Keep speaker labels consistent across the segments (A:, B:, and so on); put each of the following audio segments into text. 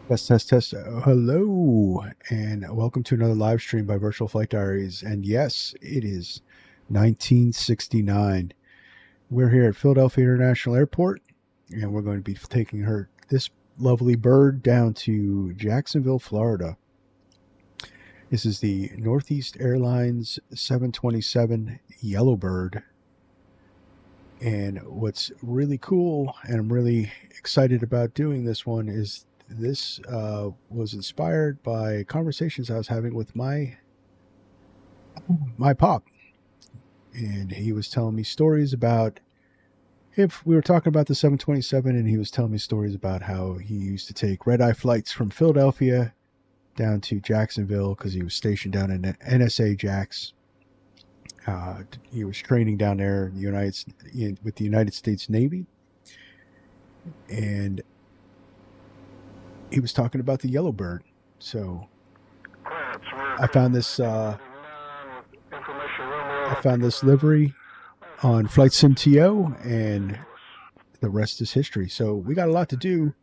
A: Test, test, test. Hello, and welcome to another live stream by Virtual Flight Diaries. And yes, it is 1969. We're here at Philadelphia International Airport, and we're going to be taking this lovely bird, down to Jacksonville, Florida. This is the Northeast Airlines 727 Yellowbird. And what's really cool, and I'm really excited about doing this one, is this was inspired by conversations I was having with my pop, and he was telling me stories about, if we were talking about the 727, and he was telling me stories about how he used to take red eye flights from Philadelphia down to Jacksonville because he was stationed down in NSA JAX. He was training down there with the United States Navy, and he was talking about the Yellowbird. So I found this livery on Flight Sim TO, and the rest is history. So we got a lot to do.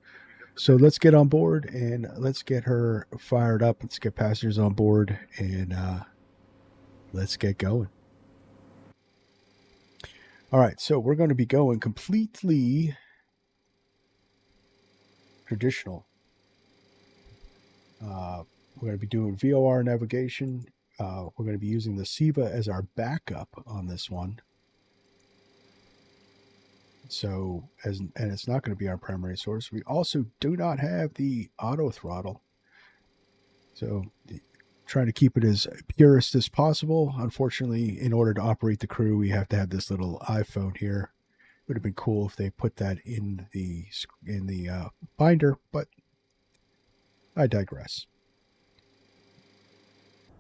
A: So let's get on board and let's get her fired up. Let's get passengers on board, and let's get going. All right, so we're going to be going completely traditional. We're going to be doing VOR navigation. We're going to be using the SIVA as our backup on this one. So, and it's not going to be our primary source. We also do not have the auto throttle. So, trying to keep it as purist as possible. Unfortunately, in order to operate the crew, we have to have this little iPhone here. It would have been cool if they put that in the binder, but I digress.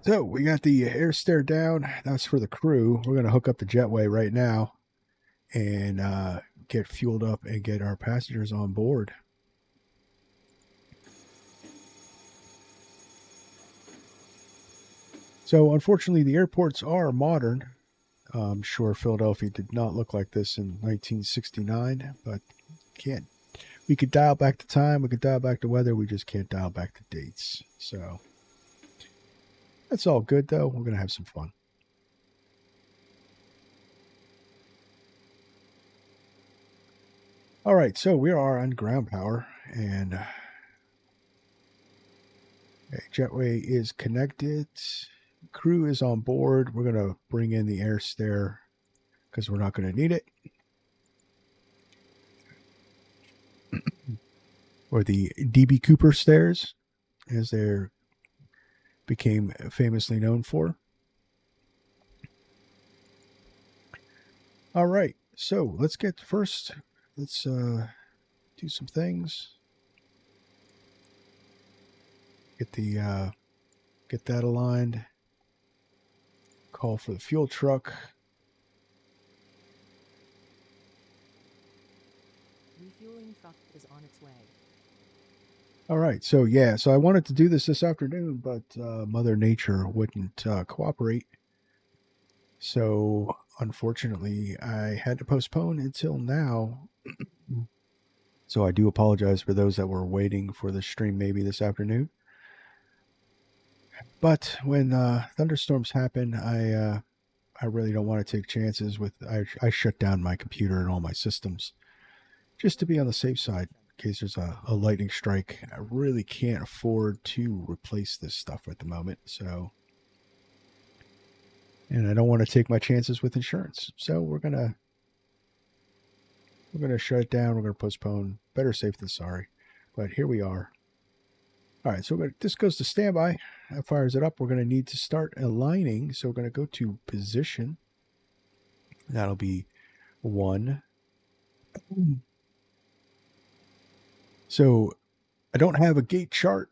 A: So we got the air stair down. That's for the crew. We're going to hook up the jetway right now and get fueled up and get our passengers on board. So unfortunately, the airports are modern. I'm sure Philadelphia did not look like this in 1969, but can't. We could dial back the time, we could dial back the weather, we just can't dial back the dates. So that's all good, though. We're going to have some fun. All right, so we are on ground power, and jetway is connected. Crew is on board. We're going to bring in the air stair because we're not going to need it. Or the DB Cooper stairs, as they're became famously known for. All right, so let's do some things. Get that aligned. Call for the fuel truck.
B: Refueling truck is on its way.
A: All right, so I wanted to do this afternoon, but Mother Nature wouldn't cooperate. So unfortunately, I had to postpone until now. So I do apologize for those that were waiting for the stream maybe this afternoon. But when thunderstorms happen, I really don't want to take chances with. I shut down my computer and all my systems just to be on the safe side in case there's a lightning strike. I really can't afford to replace this stuff at the moment. So, and I don't want to take my chances with insurance. So we're gonna shut it down. We're gonna postpone. Better safe than sorry. But here we are. All right, so this goes to standby. That fires it up. We're going to need to start aligning. So we're going to go to position. That'll be 1. So I don't have a gate chart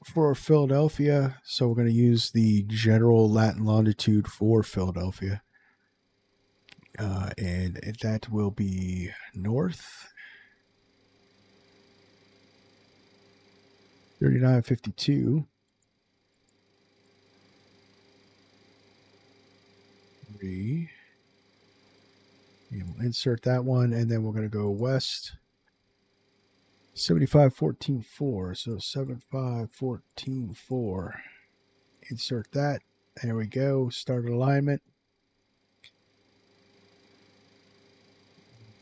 A: for Philadelphia, so we're going to use the general lat and longitude for Philadelphia. And that will be north 3952. We'll insert that one, and then we're going to go west 7514.4. So 7514.4. Insert that. There we go. Start alignment.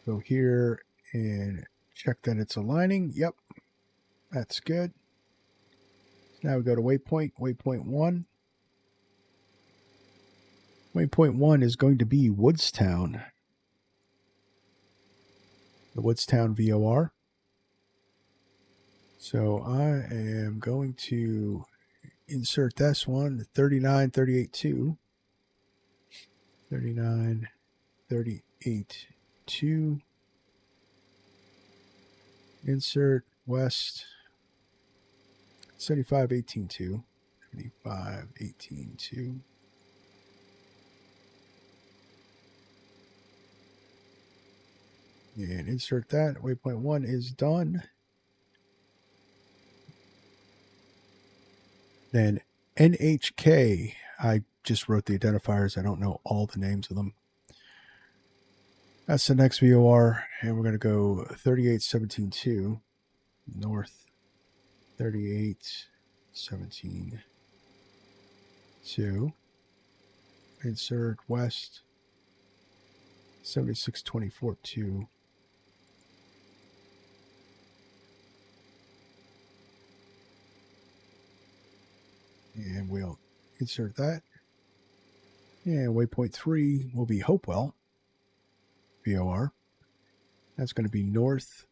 A: Go here and check that it's aligning. Yep. That's good. Now we go to waypoint. Waypoint 1. Waypoint 1 is going to be Woodstown. The Woodstown VOR. So I am going to insert this one, 3938.2. 3938.2. Insert west 7518.2. 7518.2. And insert that. Waypoint 1 is done. Then NHK, I just wrote the identifiers. I don't know all the names of them. That's the next VOR, and we're going to go 3817.2 north 3817.2. Insert west 7624.2. And we'll insert that. And waypoint 3 will be Hopewell VOR. That's going to be north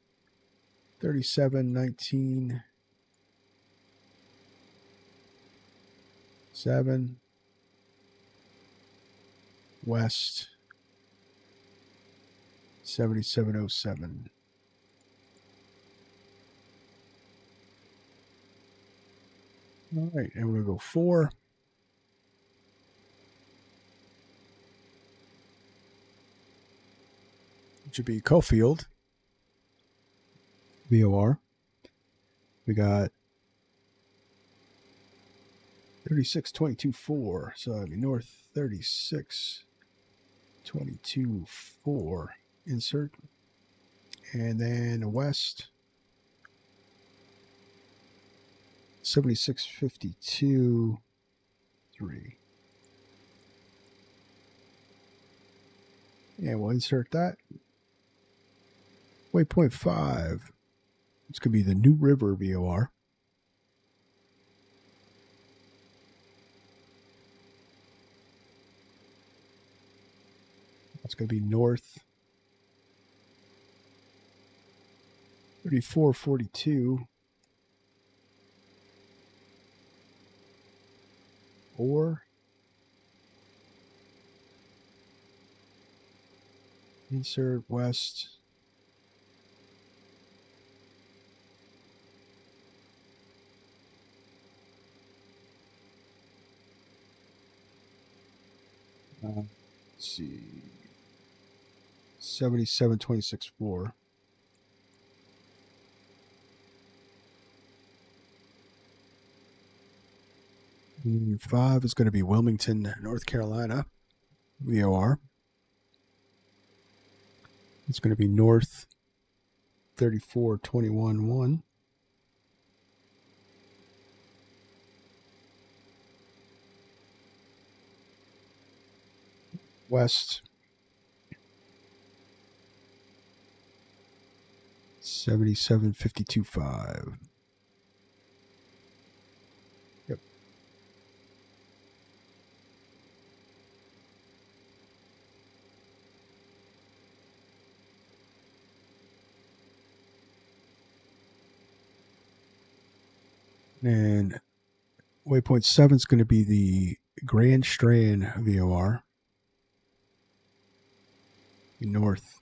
A: 3719.7. West 7707. All right, and we're going to go 4. It should be Cofield VOR. We got 3622.4, so that'd be north 3622.4. Insert, and then west 7652.3. And we'll insert that. Waypoint 5. It's going to be the New River VOR. It's going to be north 3442. Or insert west 7726.4. And 5 is going to be Wilmington, North Carolina VOR. It's going to be north 3421.1. West 7752.5. Yep. And waypoint 7 is going to be the Grand Strand VOR. North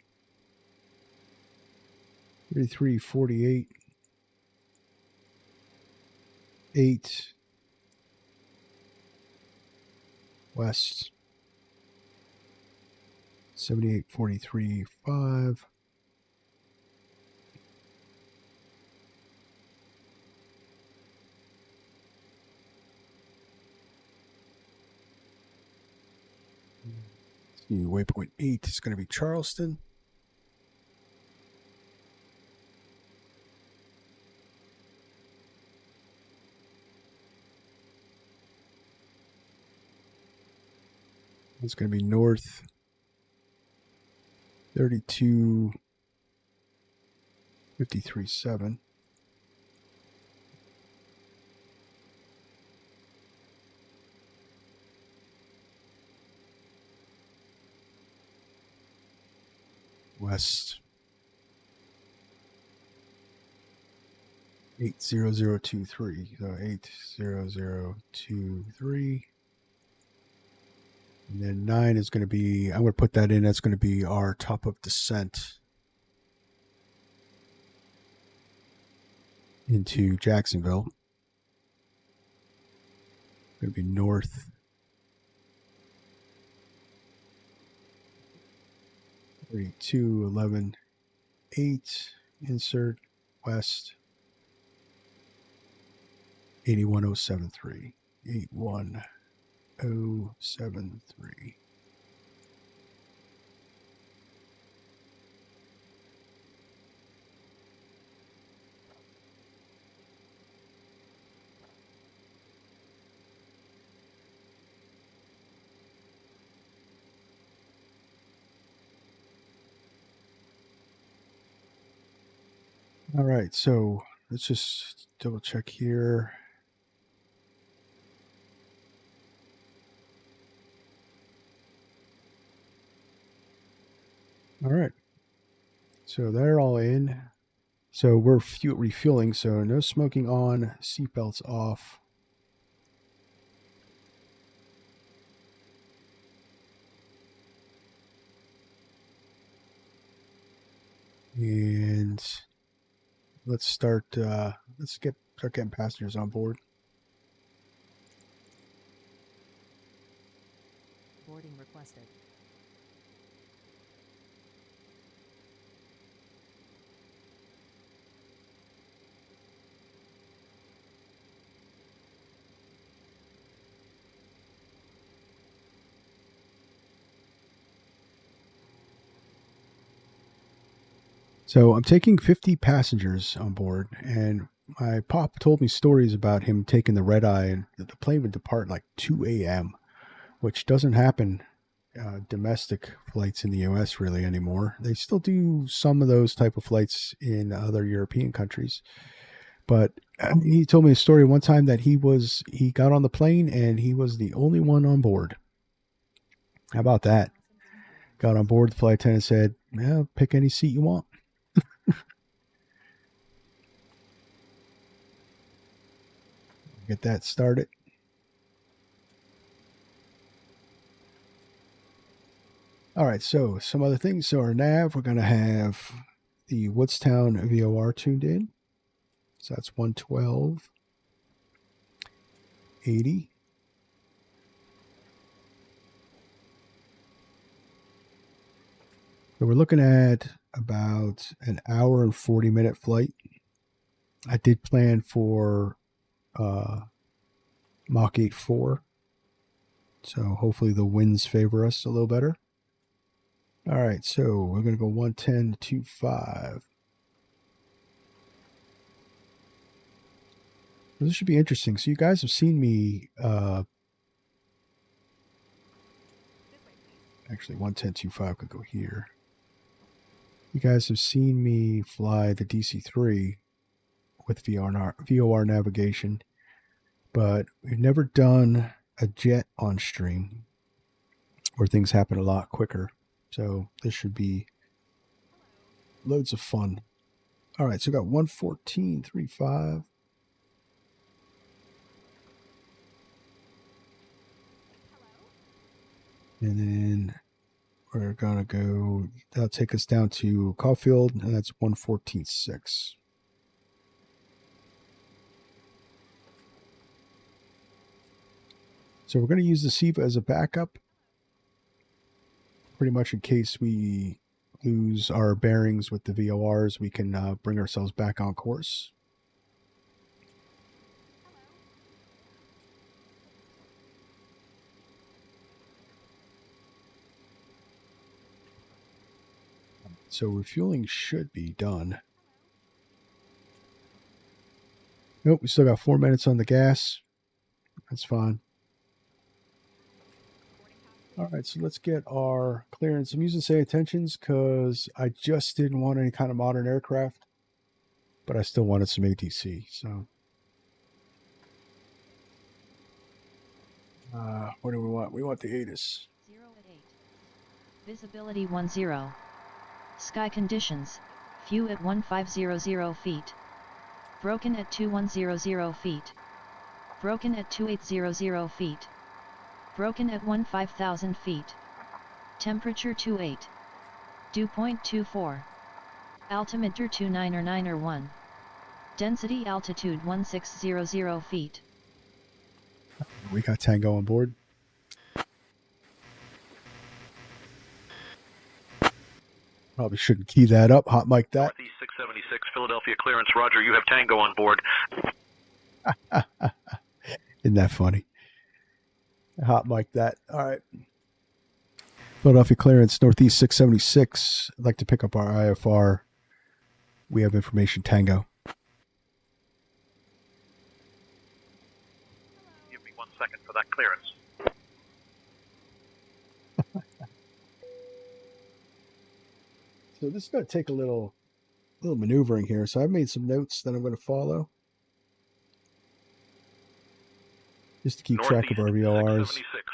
A: 3348.8. West 7843.5. Waypoint 8 is going to be Charleston. It's going to be north 32.53.7. West 80023. So 80023. And then 9 is going to be, I'm going to put that in. That's going to be our top of descent into Jacksonville. Going to be north 32.11.8. Insert west 81073. 81073. All right, so let's just double check here. All right, so they're all in. So we're refueling, so no smoking on, seatbelts off. And let's start getting passengers on board.
B: Boarding requested.
A: So I'm taking 50 passengers on board, and my pop told me stories about him taking the red eye, and the plane would depart like 2 a.m., which doesn't happen domestic flights in the U.S. really anymore. They still do some of those type of flights in other European countries, but he told me a story one time that he got on the plane and he was the only one on board. How about that? Got on board, the flight attendant said, "Yeah, pick any seat you want." Get that started. All right, so some other things. So our nav, we're going to have the Woodstown VOR tuned in. So that's 112.80. So we're looking at about an hour and 40-minute flight. I did plan for Mach 8.4. So hopefully the winds favor us a little better. All right, so we're going to go 110.25. This should be interesting. So you guys have seen me, actually 110.25 could go here. You guys have seen me fly the DC-3 with VOR navigation, but we've never done a jet on stream where things happen a lot quicker. So this should be loads of fun. All right, so we got 114.35. And then we're going to go, that'll take us down to Caulfield, and that's 114.6. So we're going to use the SEVA as a backup, pretty much in case we lose our bearings with the VORs, we can bring ourselves back on course. So refueling should be done. Nope, we still got 4 minutes on the gas. That's fine. All right, so let's get our clearance. I'm using say attentions because I just didn't want any kind of modern aircraft, but I still wanted some ATC. So, what do we want? We want the ATIS.
B: 0 at 8. Visibility 10. Sky conditions. Few at 1500 feet. Broken at 2100 feet. Broken at 2800 feet. Broken at 15,000 feet. Temperature 28. Dew point 24. Altimeter 29 or 9 or 1. Density altitude 1600 feet.
A: We got Tango on board. Probably shouldn't key that up. Hot mic that.
C: Northeast 676, Philadelphia clearance. Roger, you have Tango on board.
A: Isn't that funny? Hot mic that. All right. Philadelphia clearance, Northeast 676. I'd like to pick up our IFR. We have information, Tango.
C: Give me 1 second for that clearance.
A: So this is going to take a little maneuvering here. So I've made some notes that I'm going to follow. Just to keep track of our VORs.
C: 676,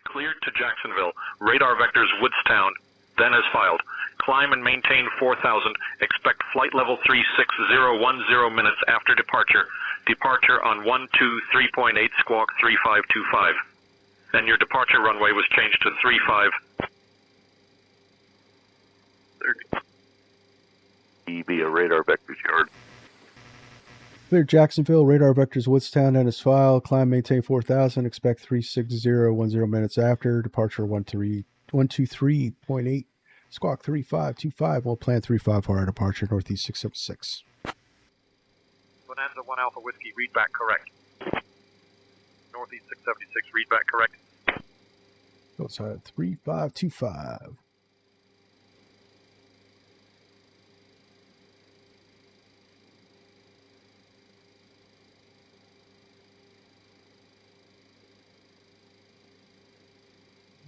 C: cleared to Jacksonville. Radar vectors Woodstown, then as filed. Climb and maintain 4,000. Expect flight level 36010 minutes after departure. Departure on 123.8 squawk 3525. Then your departure runway was changed to 35.
D: EB, a radar vectors yard.
A: Clear Jacksonville, radar vectors Woodstown and as file. Climb, maintain 4,000. Expect 36010 minutes after. Departure 123.8. Squawk 3525. We'll plan 35 for our departure, Northeast 676.
C: Bonanza 1 Alpha Whiskey, read back correct. Northeast 676, read back correct.
A: Outside 3525.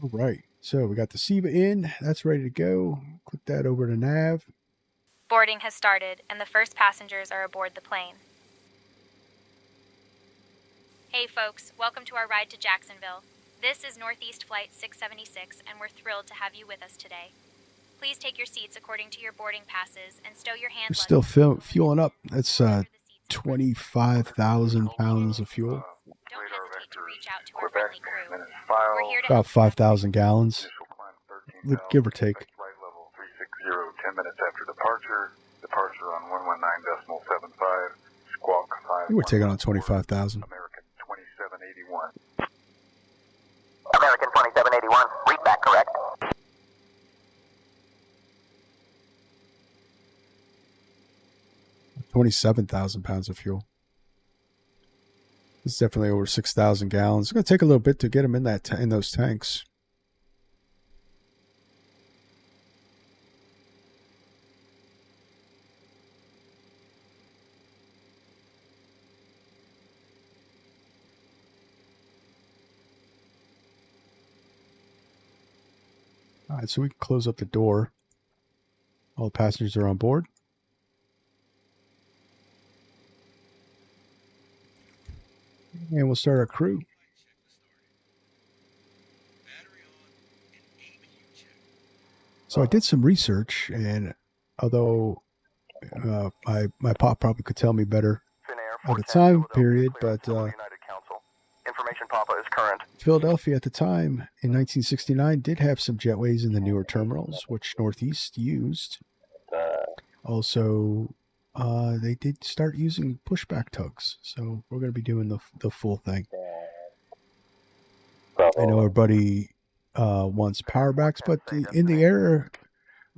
A: All right, so we got the SEVA in. That's ready to go. Click that over to nav.
E: Boarding has started, and the first passengers are aboard the plane. Hey folks, welcome to our ride to Jacksonville. This is Northeast Flight 676, and we're thrilled to have you with us today. Please take your seats according to your boarding passes and stow your hand
A: We're still fueling up. That's 25,000 pounds of fuel.
E: Don't hesitate to reach out to our friendly crew. We're here to
A: About 5,000 gallons, give or take.
D: Flight level 360, 10 minutes after departure. Departure on 119.75. Squawk 5.
A: We're taking on 25,000.
D: American 2781.
F: American 2781, read back correct.
A: $27,000 pounds of fuel. It's definitely over 6,000 gallons. It's going to take a little bit to get them in in those tanks. All right, so we can close up the door. All the passengers are on board. And we'll start our crew. So I did some research, and although my pop probably could tell me better at the time period, but
F: Information Papa is current.
A: Philadelphia at the time in 1969 did have some jetways in the newer terminals, which Northeast used. Also, they did start using pushback tugs, so we're going to be doing the full thing. I know everybody wants powerbacks, but in the era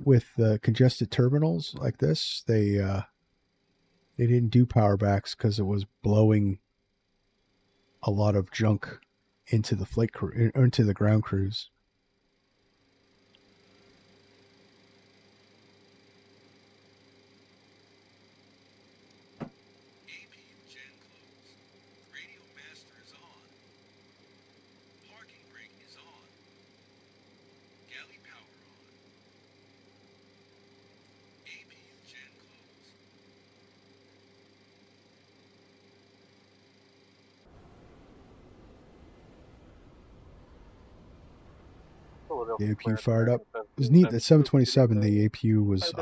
A: with congested terminals like this, they didn't do powerbacks because it was blowing a lot of junk into the flight crew, into the ground crews. The APU fired up. It was neat at 727 the APU was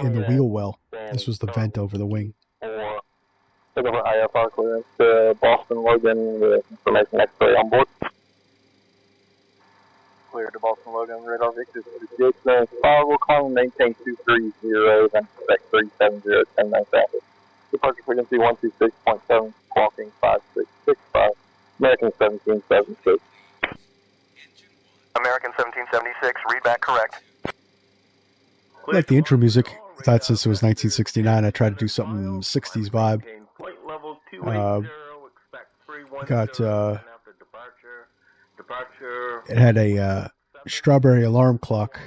A: in the wheel well. This was the vent over the wing.
F: Take over IFR clearance to Boston Logan with information X-ray on board. Clear to Boston Logan, radar Victor 5, we'll call and maintain 230, then expect 370, 10 minutes after. Departure frequency 126.7, squawking 5665, American 1776. American 1776, read back correct.
A: I like the intro music. I thought since it was 1969, I tried to do something 60s vibe. It had a strawberry alarm clock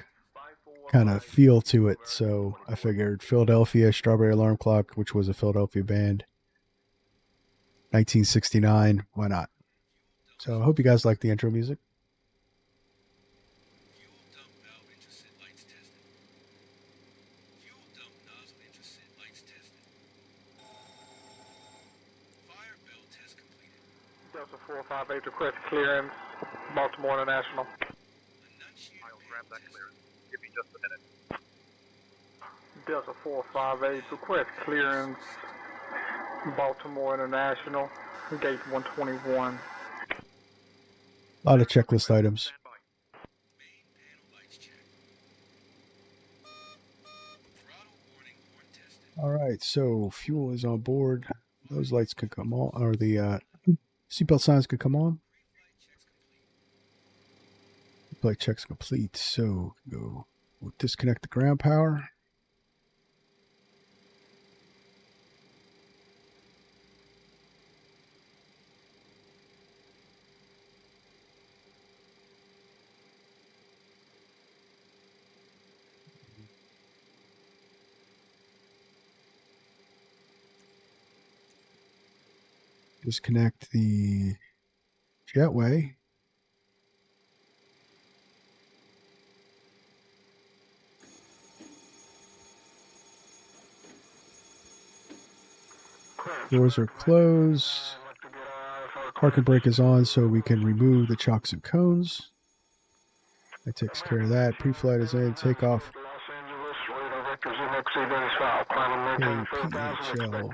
A: kind of feel to it, so I figured Philadelphia Strawberry Alarm Clock, which was a Philadelphia band, 1969, why not? So I hope you guys like the intro music.
G: Delta 458 request clearance, Baltimore International.
D: I'll grab that clearance. Give me just a minute.
G: Delta 458 request clearance, Baltimore International, gate 121.
A: A lot of checklist items. All right, so fuel is on board. Those lights can come on, or the seatbelt signs can come on. Flight checks complete. So we'll disconnect the ground power. Disconnect the jetway. Doors are closed. Parking brake is on, so we can remove the chocks and cones. That takes care of that. Pre-flight is in. Takeoff. PHL.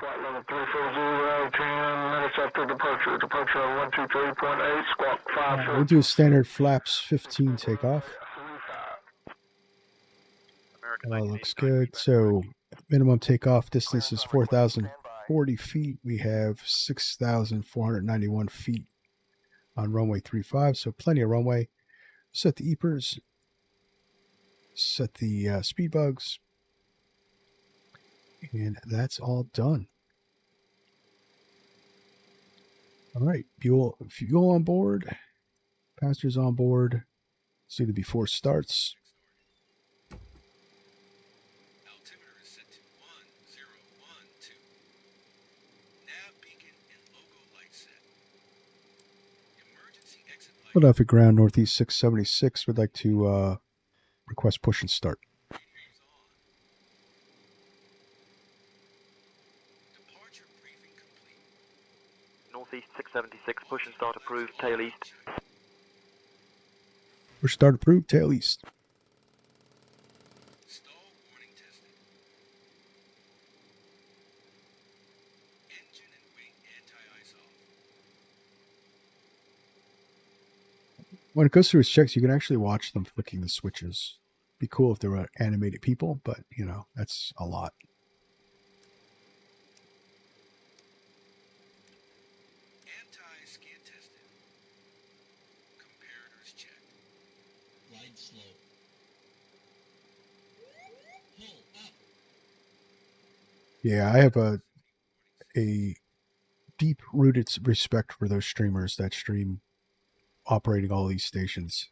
A: We'll do a standard flaps 15 takeoff. All looks good. So minimum takeoff distance is 4,040 feet. We have 6,491 feet on runway 35, so plenty of runway. Set the EPRs. Set the speed bugs. And that's all done. All right, fuel on board. Passengers on board. Soon to be 4 starts.
H: Altimeter is set to 1012. Nav beacon and logo light set. Emergency exit light.
A: Philadelphia Ground Northeast 676 would like to request push and start.
H: Departure briefing complete.
I: Northeast 676, push and start approved, tail east.
A: Push start approved, tail east.
H: Stall warning tested. Engine and wing anti-ice off.
A: When it goes through its checks, you can actually watch them flicking the switches. Be cool if there were animated people, but you know, that's a lot.
H: Anti-skid tested. Comparators checked. Glide slow. Pull up.
A: Yeah, I have a deep-rooted respect for those streamers that stream operating all these stations.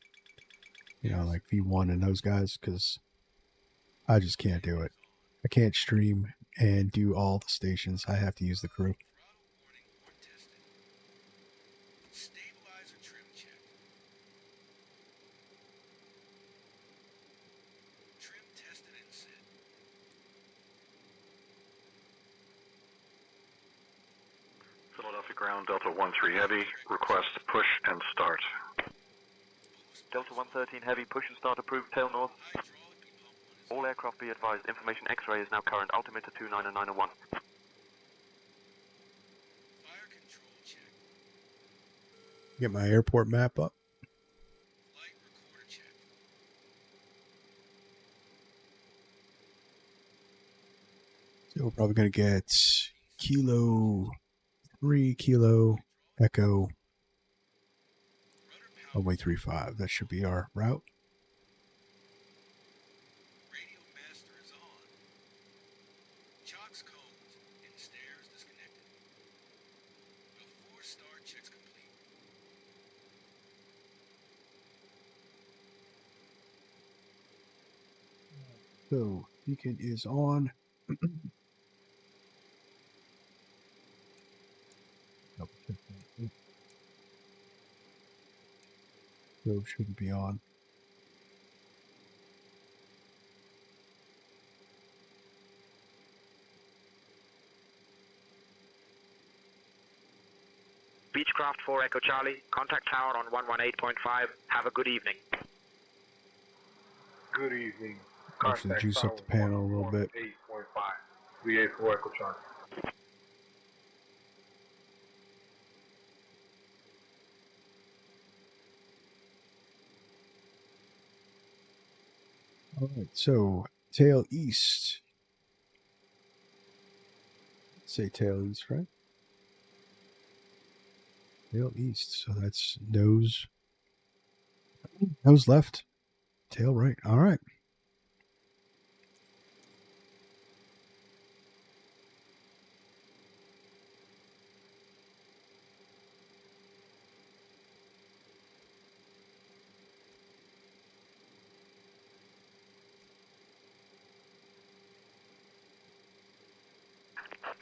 A: You know, like V1 and those guys, because I just can't do it. I can't stream and do all the stations. I have to use the crew.
H: Throttle warning horn tested. Stabilizer trim checked. Trim tested and set.
C: Philadelphia Ground Delta 13 Heavy, request push and start.
H: Boost
I: Delta 113 Heavy, push and start approved, tail north. All aircraft be advised, information X-ray is now current, altimeter 29 and 901.
H: Fire control check.
A: Get my airport map up.
H: Flight recorder check.
A: So we're probably going to get Kilo 3, Kilo, Echo, runway 35. That should be our route.
H: Radio master is on. JAX cones and stairs disconnected. Before start checks complete.
A: So beacon is on. Double check that. So shouldn't be on.
J: Beechcraft 4 Echo Charlie, contact tower on 118.5. Have a good evening.
G: Good evening.
A: Actually juice up the panel a little bit.
G: 8.5. VA4 Echo Charlie.
A: All right, so tail east. Say tail east, right? Tail east. So that's nose left, tail right. All right.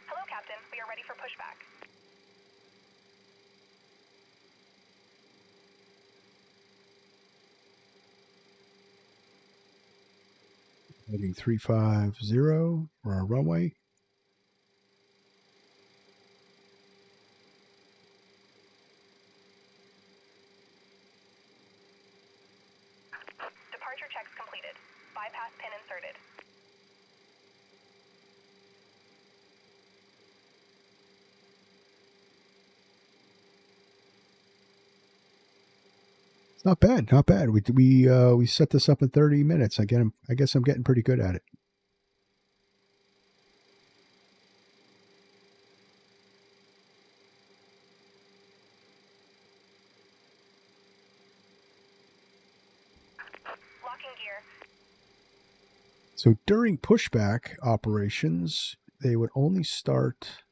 K: Hello, Captain. We are ready for pushback.
A: Heading 350 for our runway.
K: Departure checks completed. Bypass pin inserted.
A: It's not bad, not bad. We set this up in 30 minutes. I guess I'm getting pretty good at it.
K: Locking gear.
A: So during pushback operations, they would only start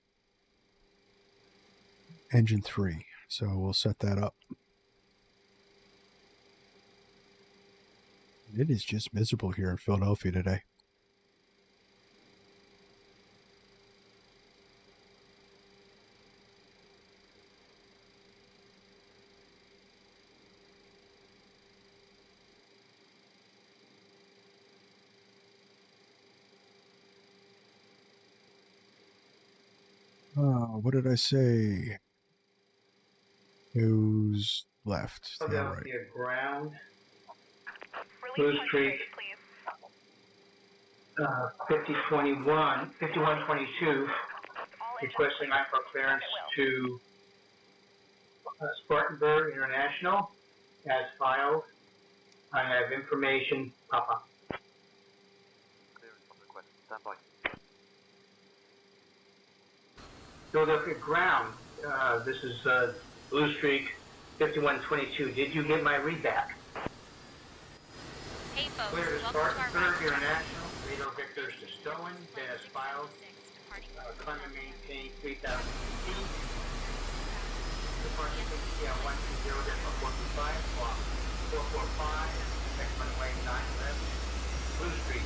A: engine 3. So we'll set that up. It is just miserable here in Philadelphia today. What did I say? Nose left. Tail right.
L: Ground.
K: Release
L: Blue Streak.
K: please.
L: 5122, requesting IFR clearance to Spartanburg International, as filed. I have information, Papa.
I: Clearance on request. Stand by.
L: Philadelphia Ground, this is Blue Streak 5122. Did you get my readback?
E: Hey folks,
L: Clear to
E: welcome to our
L: Spartanburg
E: ride.
L: International, radar vectors to Stowen, been as filed. Climb and maintain 3,000 feet. Departure PHL 120.425, block 445, next runway 911, Blue Street.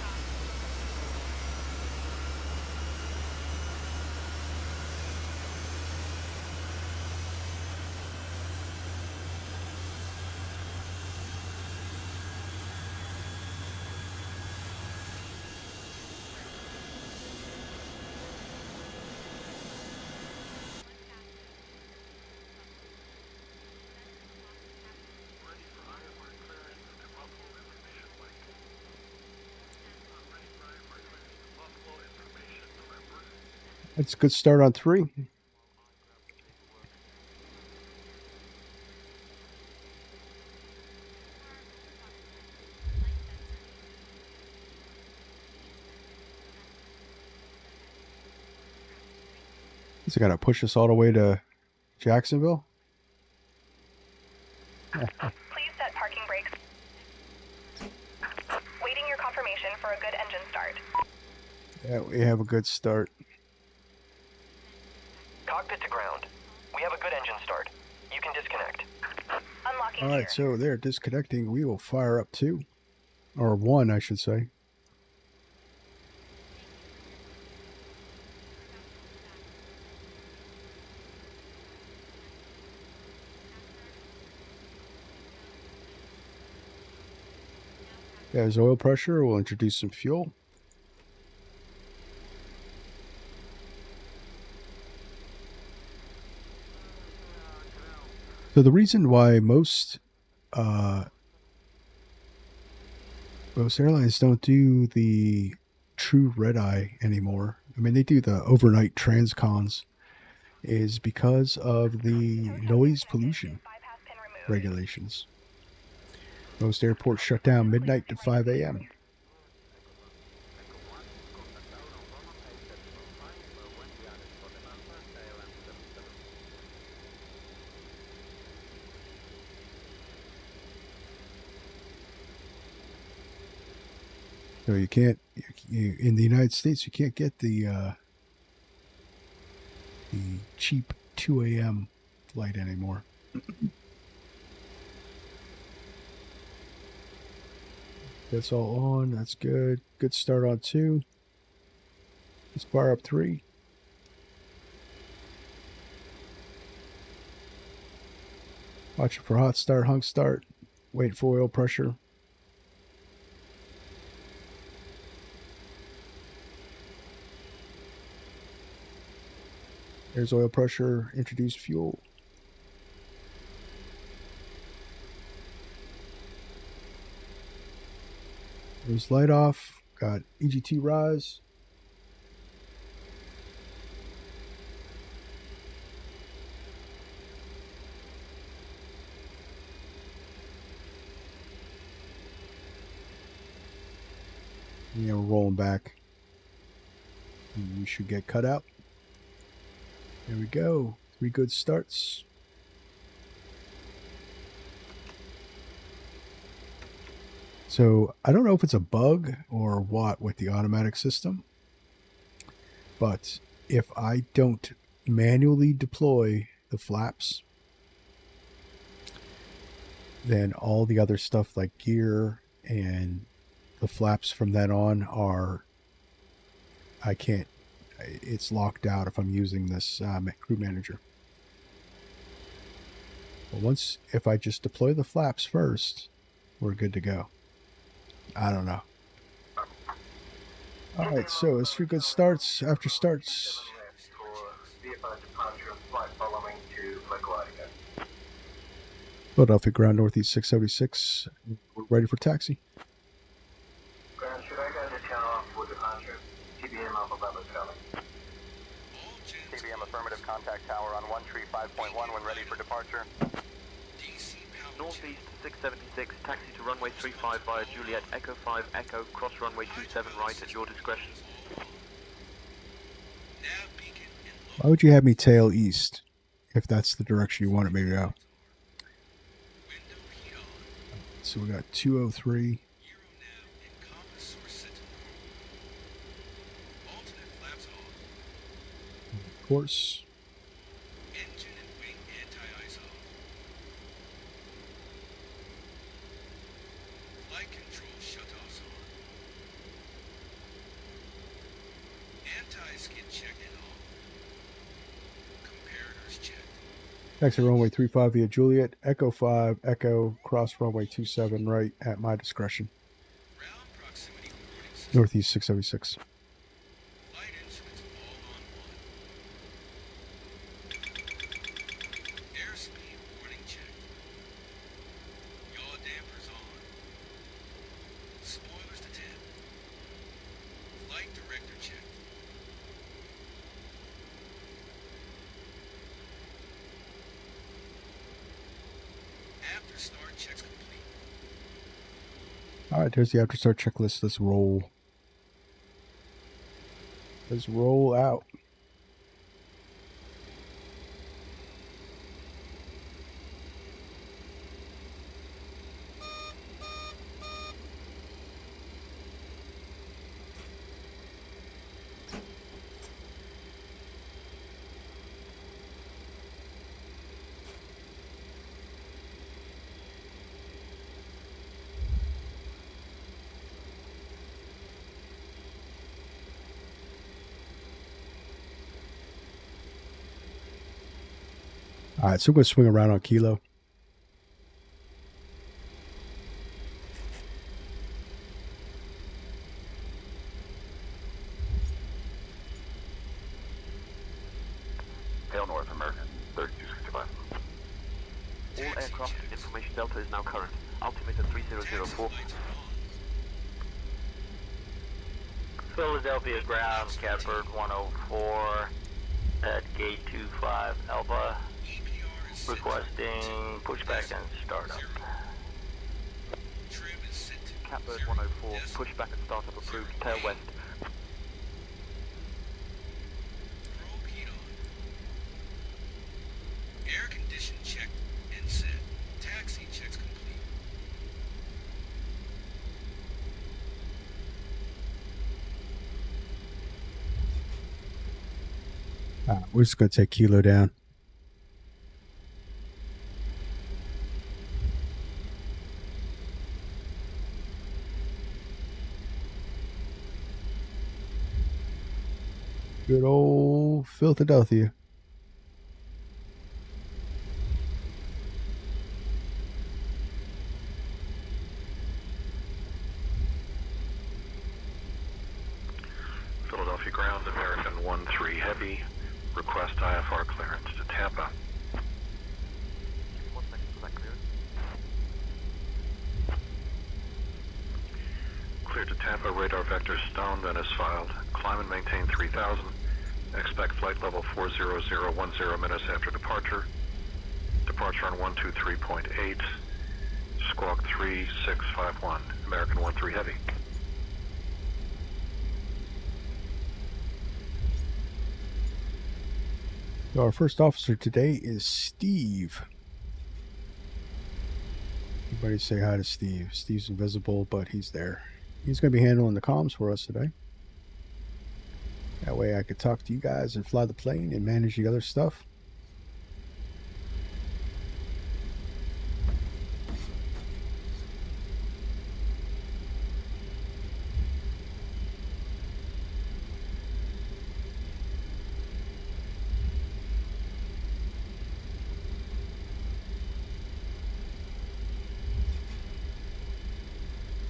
A: That's a good start on 3. Is it got to push us all the way to Jacksonville?
K: Please set parking brakes. Waiting your confirmation for a good engine start.
A: Yeah, we have a good start.
J: Cockpit to ground. We have a good engine start. You can disconnect.
K: Unlocking
A: All
K: gear.
A: right, so they're disconnecting. We will fire up 2. Or 1, I should say. There's oil pressure. We'll introduce some fuel. So the reason why most airlines don't do the true red eye anymore, I mean, they do the overnight transcons, is because of the noise pollution regulations. Most airports shut down midnight to 5 a.m. So you can't, in the United States, you can't get the cheap 2 a.m. flight anymore. That's all on. That's good. Good start on 2. Let's fire up 3. Watch for hot start, hung start. Wait for oil pressure. There's oil pressure. Introduce fuel. There's light off. Got EGT rise. Yeah, we're rolling back. And we should get cut out. There we go. 3 good starts. So I don't know if it's a bug or what with the automatic system, but if I don't manually deploy the flaps, then all the other stuff like gear and the flaps from then on are, I can't, it's locked out if I'm using this crew manager. But if I just deploy the flaps first, we're good to go. I don't know. All right, so it's 3 good starts. After starts, Philadelphia ground Northeast 676. We're ready for taxi.
D: Ground, should I go to town off for departure? TBM Alpha Bravo coming.
F: TBM affirmative, contact tower on 135.1 when ready for departure.
I: Northeast 676, taxi to runway 35 via Juliet, Echo 5, Echo, cross runway 27 right at your discretion.
A: Why would you have me tail east if that's the direction you wanted me to go? So we got 203. Course. Exit runway 35 via Juliet, Echo 5, Echo, cross runway 27 right at my discretion. Northeast 676. All right, there's the after start checklist. Let's roll. Let's roll out. All right, so we're going to swing around on Kilo.
D: Tail North American, 3265.
I: All aircraft information Delta is now current. Altimeter 3004.
L: Philadelphia ground, Catbird 104 at gate 25 Alpha, requesting pushback and startup.
I: Catbird 104, pushback and startup approved, tail west.
H: Air condition checked and set. Taxi checks complete.
A: We're just going to take Kilo down. Good old Philadelphia.
C: Philadelphia ground, American 13 Heavy. Request IFR clearance to Tampa.
I: 1 second for that clearance.
C: Cleared to Tampa, radar vector stone, then is filed. Climb and maintain 3000. Expect flight level 40010 minutes after departure. Departure on 123.8. Squawk 3651. American 13 Heavy.
A: So our first officer today is Steve. Everybody say hi to Steve. Steve's invisible, but he's there. He's going to be handling the comms for us today. That way I could talk to you guys and fly the plane and manage the other stuff.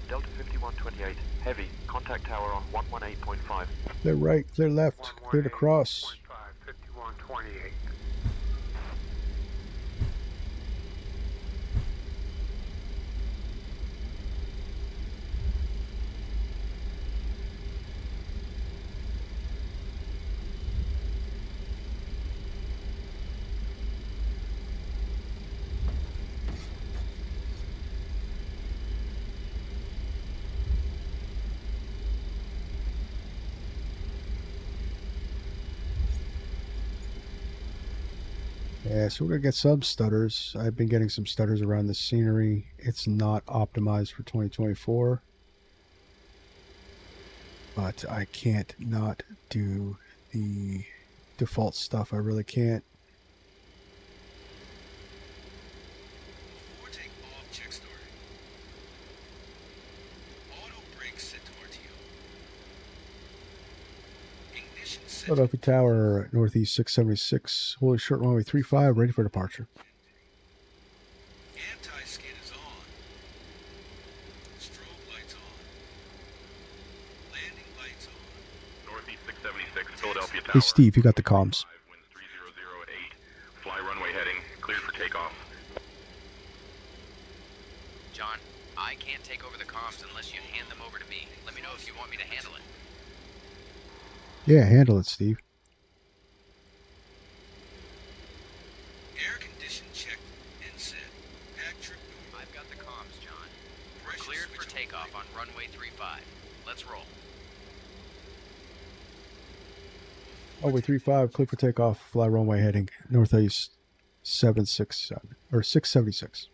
I: Delta 5128, heavy, contact tower on 118.5.
A: Clear right, clear left, clear to cross.
G: 5128.
A: Yeah, so we're going to get some stutters. I've been getting some stutters around the scenery. It's not optimized for 2024. But I can't not do the default stuff. I really can't.
H: Before take off, check started. Auto brakes set to RTO. Ignition set.
A: Philadelphia Tower, Northeast 676, holding short runway 35, ready for departure.
H: Anti-skid is on. Strobe lights on. Landing lights on.
C: Northeast 676, Philadelphia Tower.
A: Hey Steve, you got the comms.
C: Winds 3008. Fly runway heading. Cleared for takeoff.
M: John, I can't take over the comms unless you hand them over to me. Let me know if you want me to handle it.
A: Yeah, handle it, Steve.
H: Air condition checked and set. Pack trip north.
M: I've got the comms, John. We're
H: Pressure
M: cleared for
H: switch
M: takeoff runway 35. Let's roll.
A: Runway 35, clear for takeoff, fly runway heading northeast 767 or 676.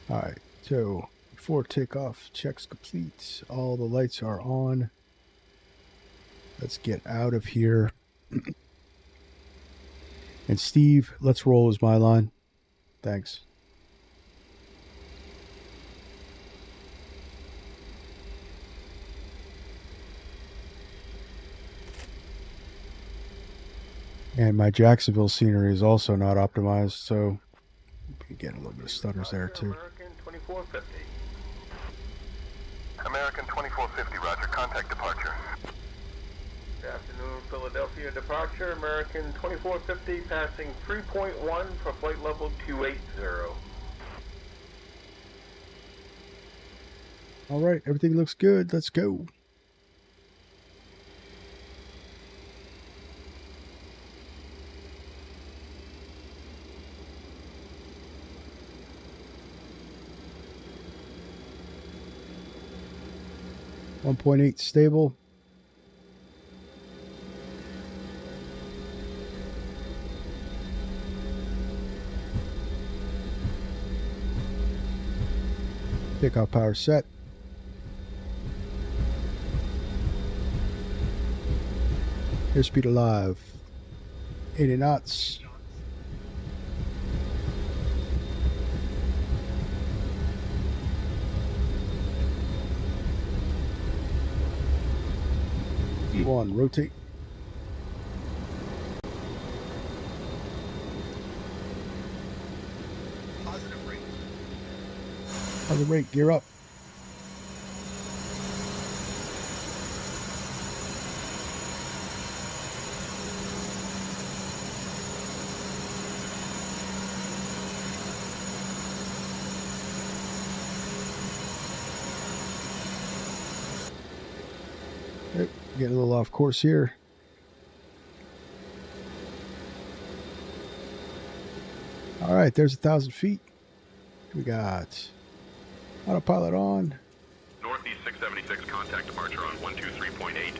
A: All right, so before takeoff, checks complete. All the lights are on. Let's get out of here. And Steve, let's roll is my line. Thanks. And my Jacksonville scenery is also not optimized, so we get a little bit of stutters there too.
G: American 2450.
D: American 2450, roger. Contact departure.
G: Good afternoon, Philadelphia departure. American 2450 passing 3.1 for flight level 280.
A: All right, everything looks good. Let's go. .8 stable. Takeoff power set. Airspeed alive. 80 knots. E1, rotate.
H: Positive rate.
A: Positive rate, gear up. Get a little off course here. All right, there's 1,000 feet. We got autopilot on.
C: Northeast 676, contact departure on 123.8.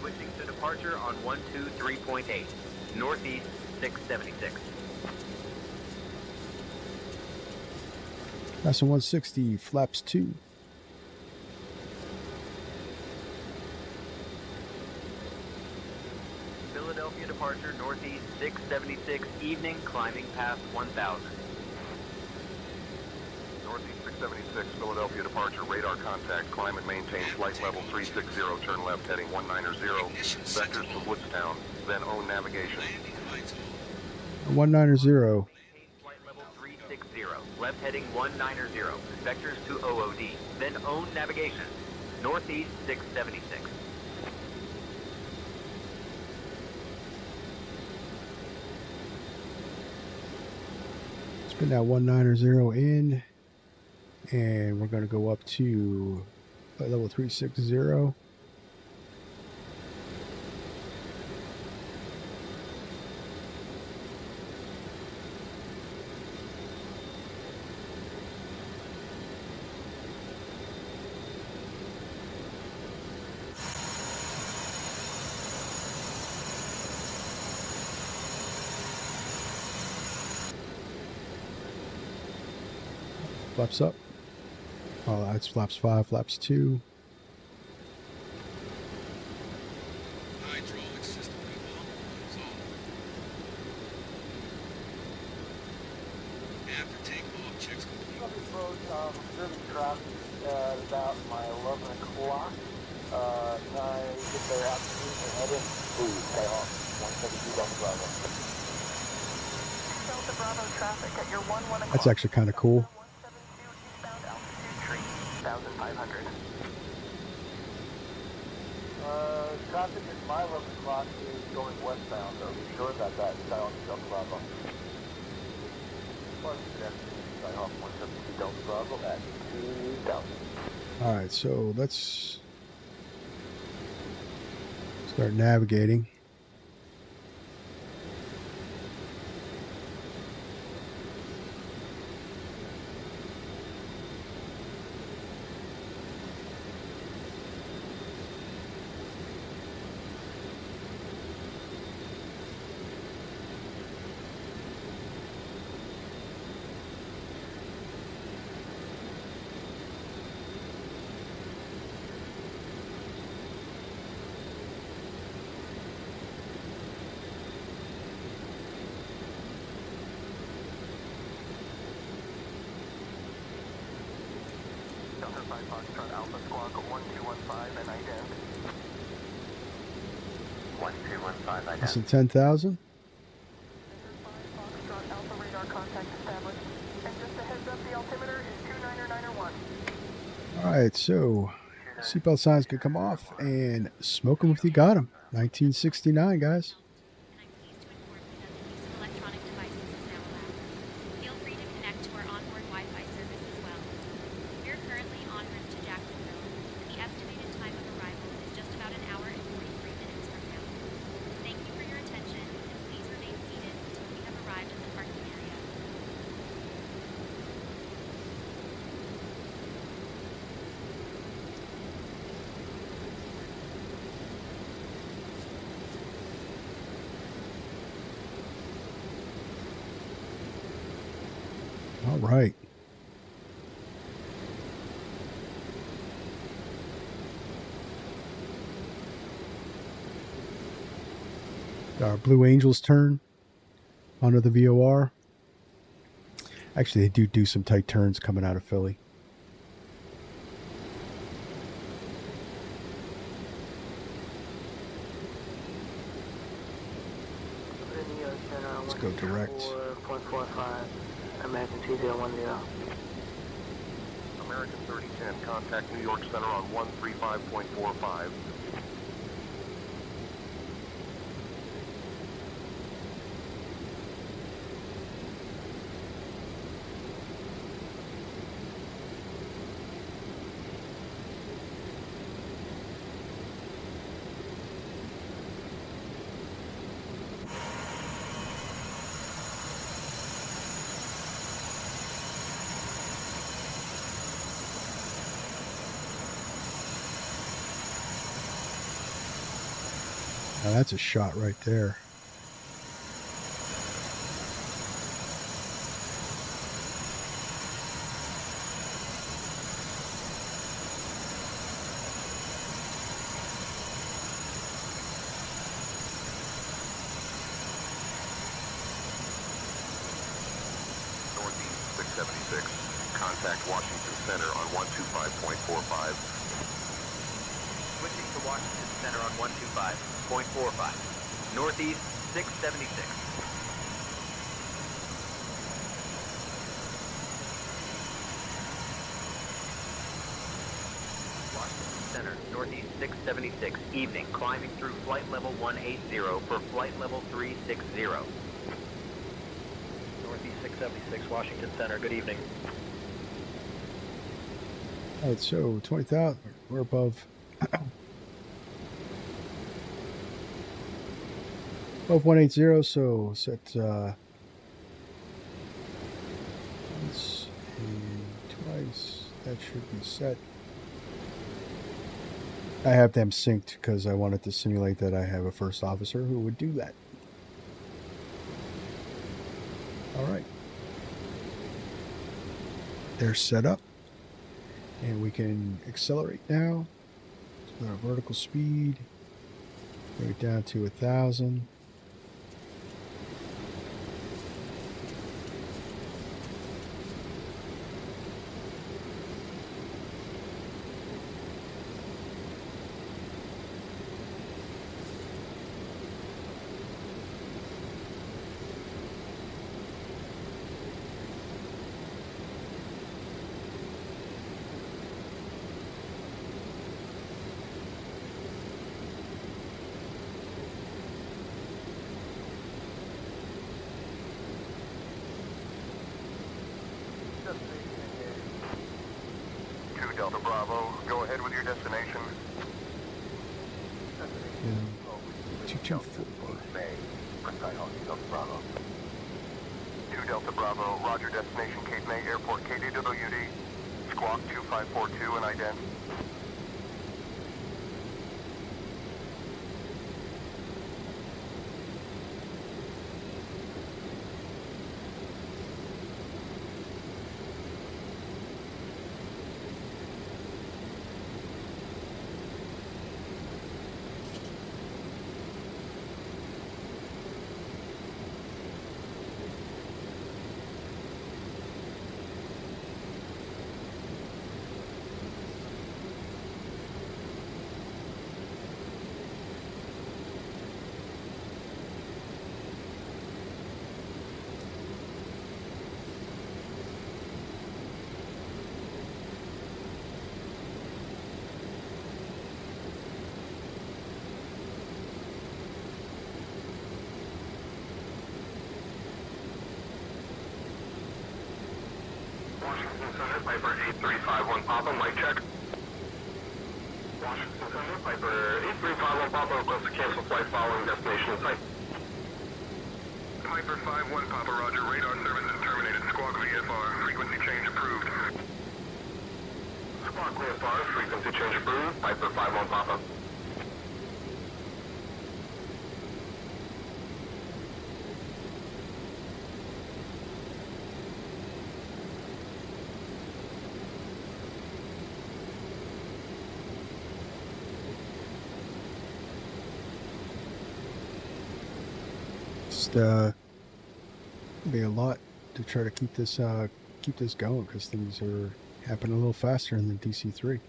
N: Switching to departure on 123.8. Northeast 676.
A: Passing 160, flaps 2.
N: Philadelphia departure, Northeast 676, evening, climbing past 1,000.
D: Northeast 676, Philadelphia departure, radar contact, climb and maintain flight level 360, turn left heading 190, vectors to Woodstown, then own navigation.
A: 190.
N: Flight level 360, left heading 190, vectors to OOD, then own navigation. Northeast 676.
A: Spin that 190 in, and we're going to go up to flight level 360. Flaps up. Oh, that's flaps 5, flaps 2.
H: Hydraulic system is on. After takeoff, checks complete.
F: On this road, observing traffic at about my 11 o'clock. Can I get their altitude and head in? Please, stay off. 172 Delta Bravo.
K: Delta Bravo traffic at your 11 o'clock.
A: That's actually kind of cool.
K: 1,500.
F: Traffic at my 11 o'clock is going westbound, so be sure about that. Stay on Delta Bravo. Stay off 172 Delta Bravo at 2,000.
A: All right, so let's start navigating.
K: Foxtrot Alpha Squawk 1215 and ident. 1215 ident.
A: Less than 10,000.
K: Foxtrot Alpha radar contact established. And just a heads up, the altimeter is 29901.
A: All right, so seatbelt signs could come off and smoke them if you got them. 1969, guys.
E: Electronic devices is now allowed. Feel free to connect to our onboard Wi-Fi service as well. We're currently en route to Jacksonville, and the estimated time of arrival is just about an hour and 43 minutes from now. Thank you for your attention, and please remain seated until we have arrived at the parking area.
A: All right. Our Blue Angels turn onto the VOR. Actually, they do some tight turns coming out of Philly. Let's go direct.
K: 4.45, American 2010.
D: American 3010, contact New York Center on 135.45.
A: Now that's a shot right there.
D: Northeast 676, contact Washington Center on 125.45.
N: Switching to Washington Center on 125.45. Northeast 676. Washington Center, Northeast 676, evening, climbing through flight level 180 for flight level 360.
J: Northeast 676, Washington Center. Good evening.
A: All right, so 20,000. We're above. Above 180, so set once and twice. That should be set. I have them synced because I wanted to simulate that I have a first officer who would do that. All right. They're set up. And we can accelerate now. So our vertical speed. Bring it down to 1,000.
D: Delta Bravo, go ahead with your destination.
A: 224.
D: Delta Bravo. 2 Delta Bravo, roger, destination Cape May Airport, KDWD, squawk 2542 and ident. Piper 8351 Papa, mic check. Washington Center, Piper 8351 Papa, request to cancel flight following destination in sight. Piper 51 Papa, roger, radar services terminated, squawk VFR, frequency change approved. Squawk VFR, frequency change approved, Piper 51 Papa.
A: Be a lot to try to keep this going, because things are happening a little faster in the DC-3.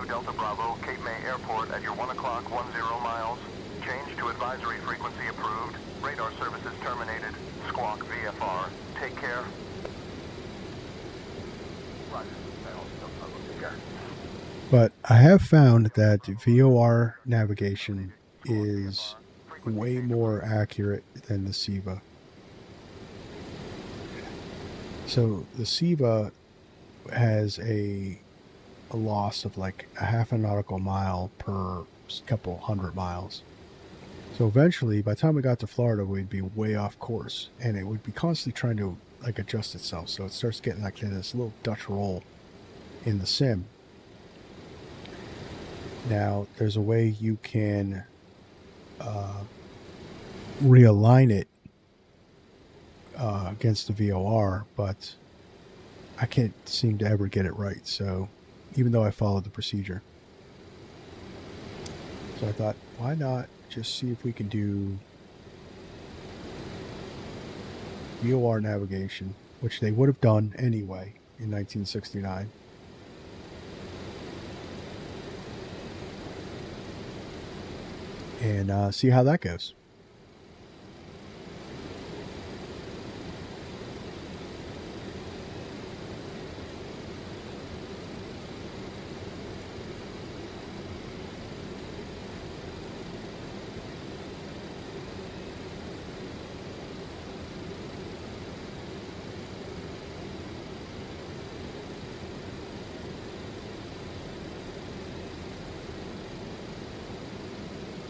D: Delta Bravo, Cape May Airport at your 1 o'clock, 10 miles. Change to advisory frequency approved. Radar services terminated. Squawk VFR. Take care.
A: But I have found that VOR navigation is way more accurate than the SEVA. So the SEVA has a loss of like a half a nautical mile per couple hundred miles. So eventually, by the time we got to Florida, we'd be way off course, and it would be constantly trying to like adjust itself. So it starts getting like this little Dutch roll in the sim. Now, there's a way you can realign it against the VOR, but I can't seem to ever get it right. So, even though I followed the procedure. So I thought, why not just see if we can do VOR navigation, which they would have done anyway in 1969. And see how that goes.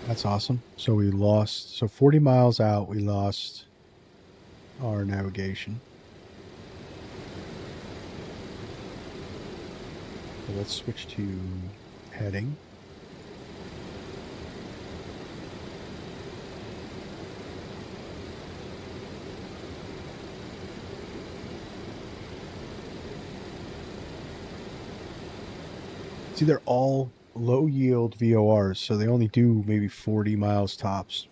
A: That's awesome. So we lost, so 40 miles out, we lost our navigation. So let's switch to heading. See, they're all low yield VORs, so they only do maybe 40 miles tops.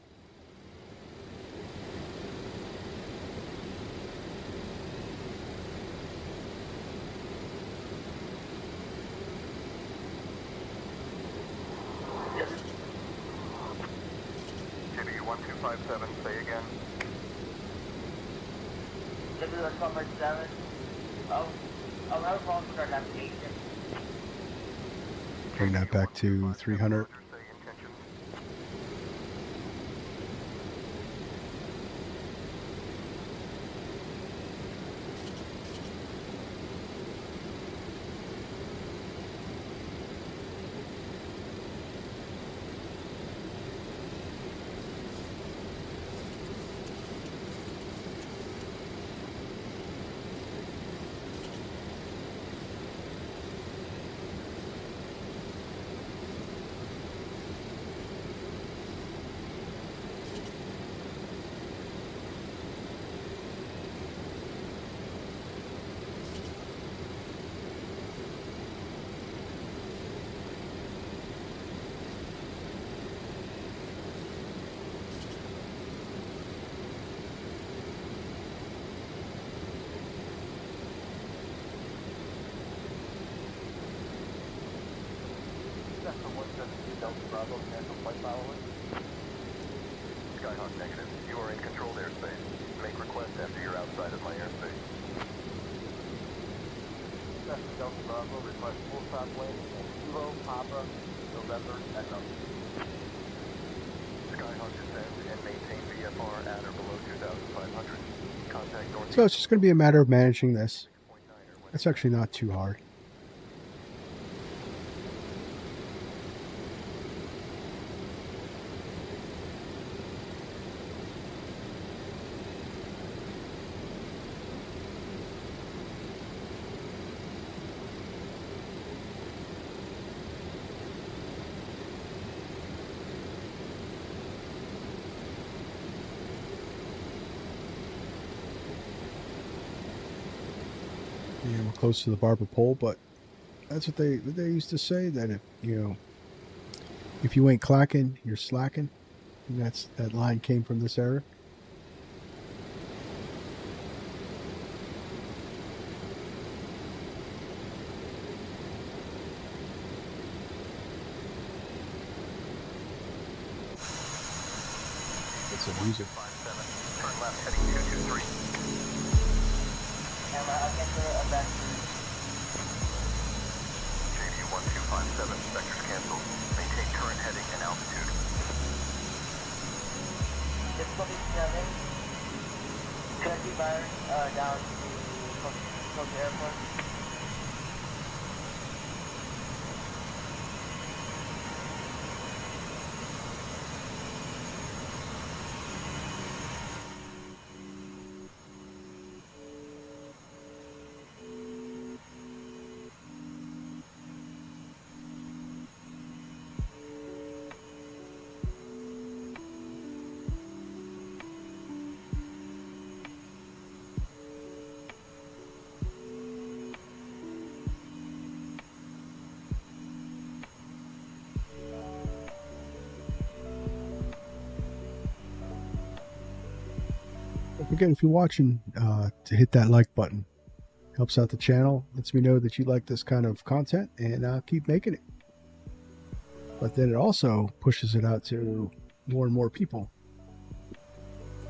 D: JBU 1257, say again.
O: JBU 1257. I'll have a problem with our navigation.
A: Bring that back to 300.
F: Delta Bravo, cancel flight following.
D: Skyhawk negative. You are in controlled airspace. Make request after you're outside of my airspace.
F: Delta Bravo, request full stop landing in Kilo, Papa, November, Echo.
D: Skyhawk descend and maintain VFR at or below 2,500. Contact Northeast.
A: So it's just going to be a matter of managing this. It's actually not too hard. Yeah, we're close to the barber pole, but that's what they used to say, that if if you ain't clacking, you're slacking. And that line came from this era. It's some music.
D: Turn left heading 223.
O: I'll get to a back.
D: JD 1257, vectors canceled. Maintain current heading and altitude.
O: 627. Could I be fired down to Tokyo Airport?
A: Don't forget, if you're watching, to hit that like button. Helps out the channel, lets me know that you like this kind of content, and I'll keep making it. But then it also pushes it out to more and more people.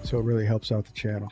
A: So it really helps out the channel.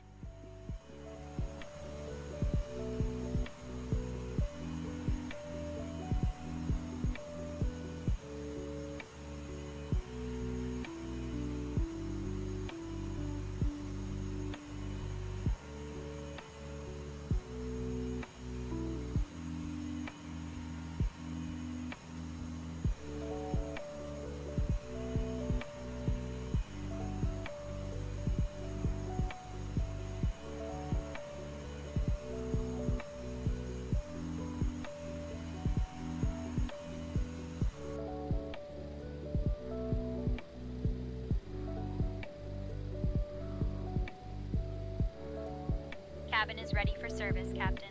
E: Cabin is ready for service, Captain.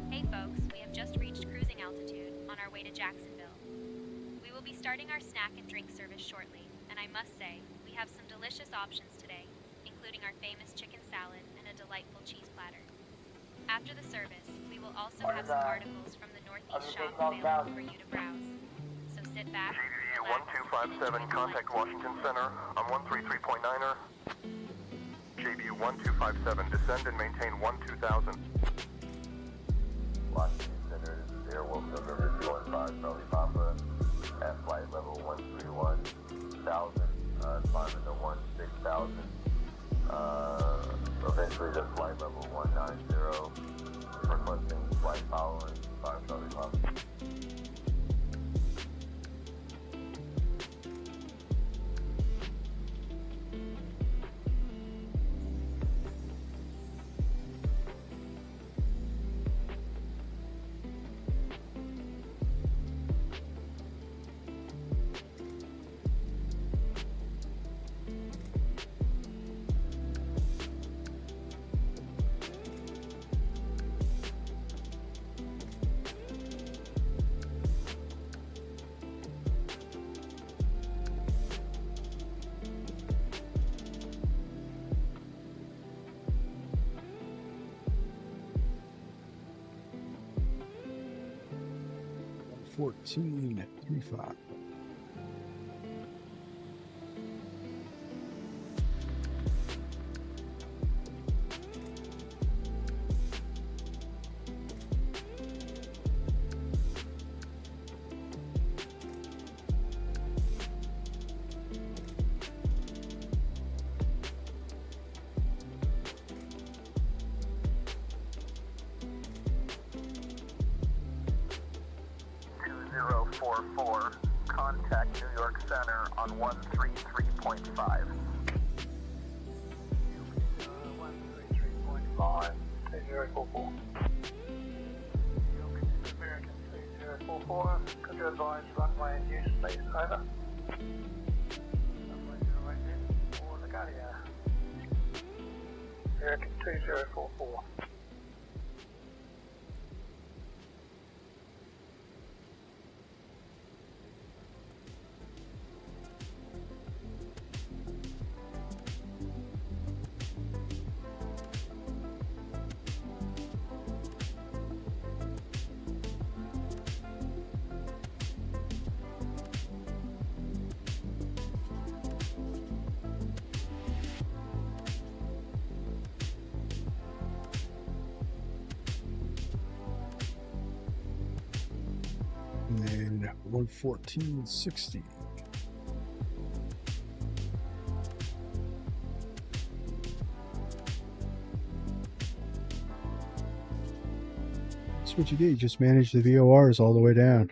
E: Hey folks, we have just reached cruising altitude on our way to Jacksonville. We will be starting our snack and drink service shortly, and I must say, we have some delicious options today, including our famous chicken salad and a delightful cheese platter. After the service, we will also have some articles from the Northeast shop available for you to browse. So sit back, relax, and enjoy the
D: 1257, contact Washington Center on 133.9er. JB 1257, descend and maintain 12000.
F: Washington Center, this is Airwolf November 215, Charlie Papa, at flight level 131,000, climbing to 16,000, eventually to flight level 190, requesting flight following, 5 Charlie Papa.
A: 114.35.
F: Contact New York Center on 133.5. 133.5, 2044. American 2044, could you advise runway and use please, over. Runway 08 for LaGuardia. American 2044.
A: And then 114.60. That's what you did. You just manage the VORs all the way down.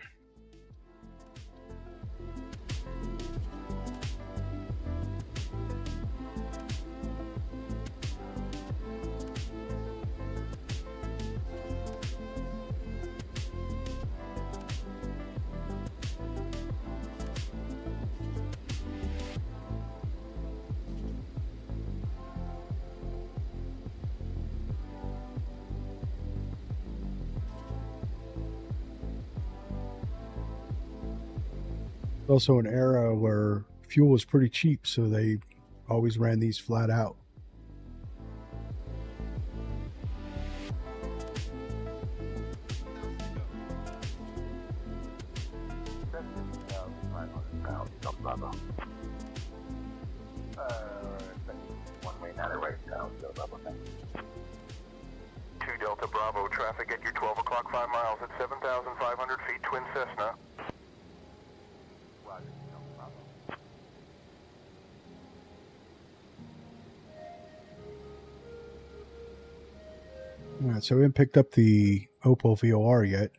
A: Also an era where fuel was pretty cheap, so they always ran these flat out.
F: One-way 2 Delta Bravo, traffic at your 12 o'clock 5 miles at 7,500 feet, twin Cessna.
A: All right, so we haven't picked up the Opal VOR yet.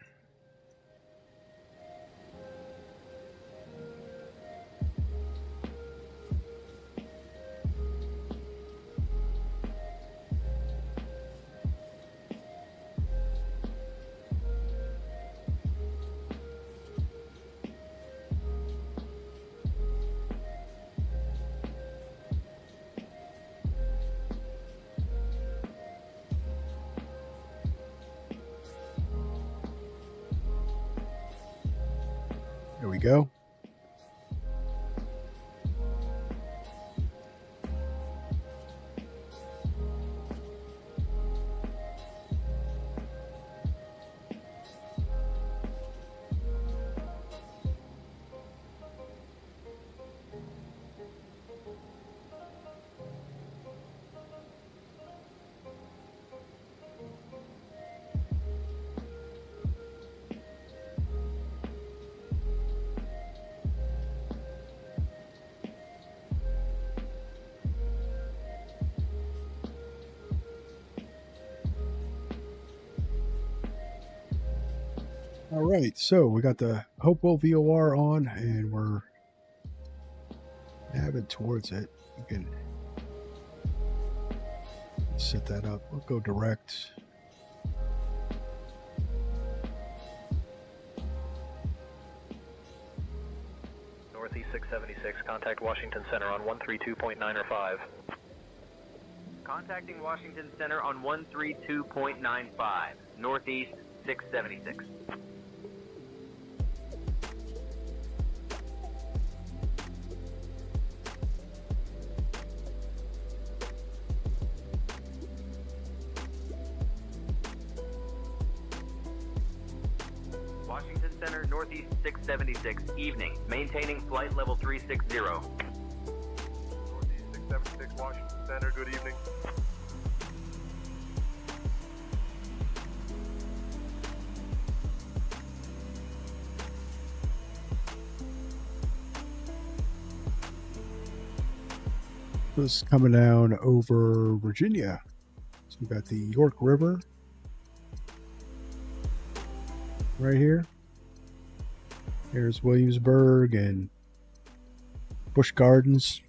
A: There we go. All right, so we got the Hopewell VOR on, and we're naviging towards it. You can set that up. We'll go direct.
C: Northeast 676, contact Washington Center on 132.9 or 5.
N: Contacting Washington Center on 132.95, Northeast 676. Washington Center Center, Northeast 676, evening. Maintaining flight level 360.
D: Northeast 676, Washington Center, good evening.
A: This is coming down over Virginia. So we got the York River right here. Here's Williamsburg and Busch Gardens.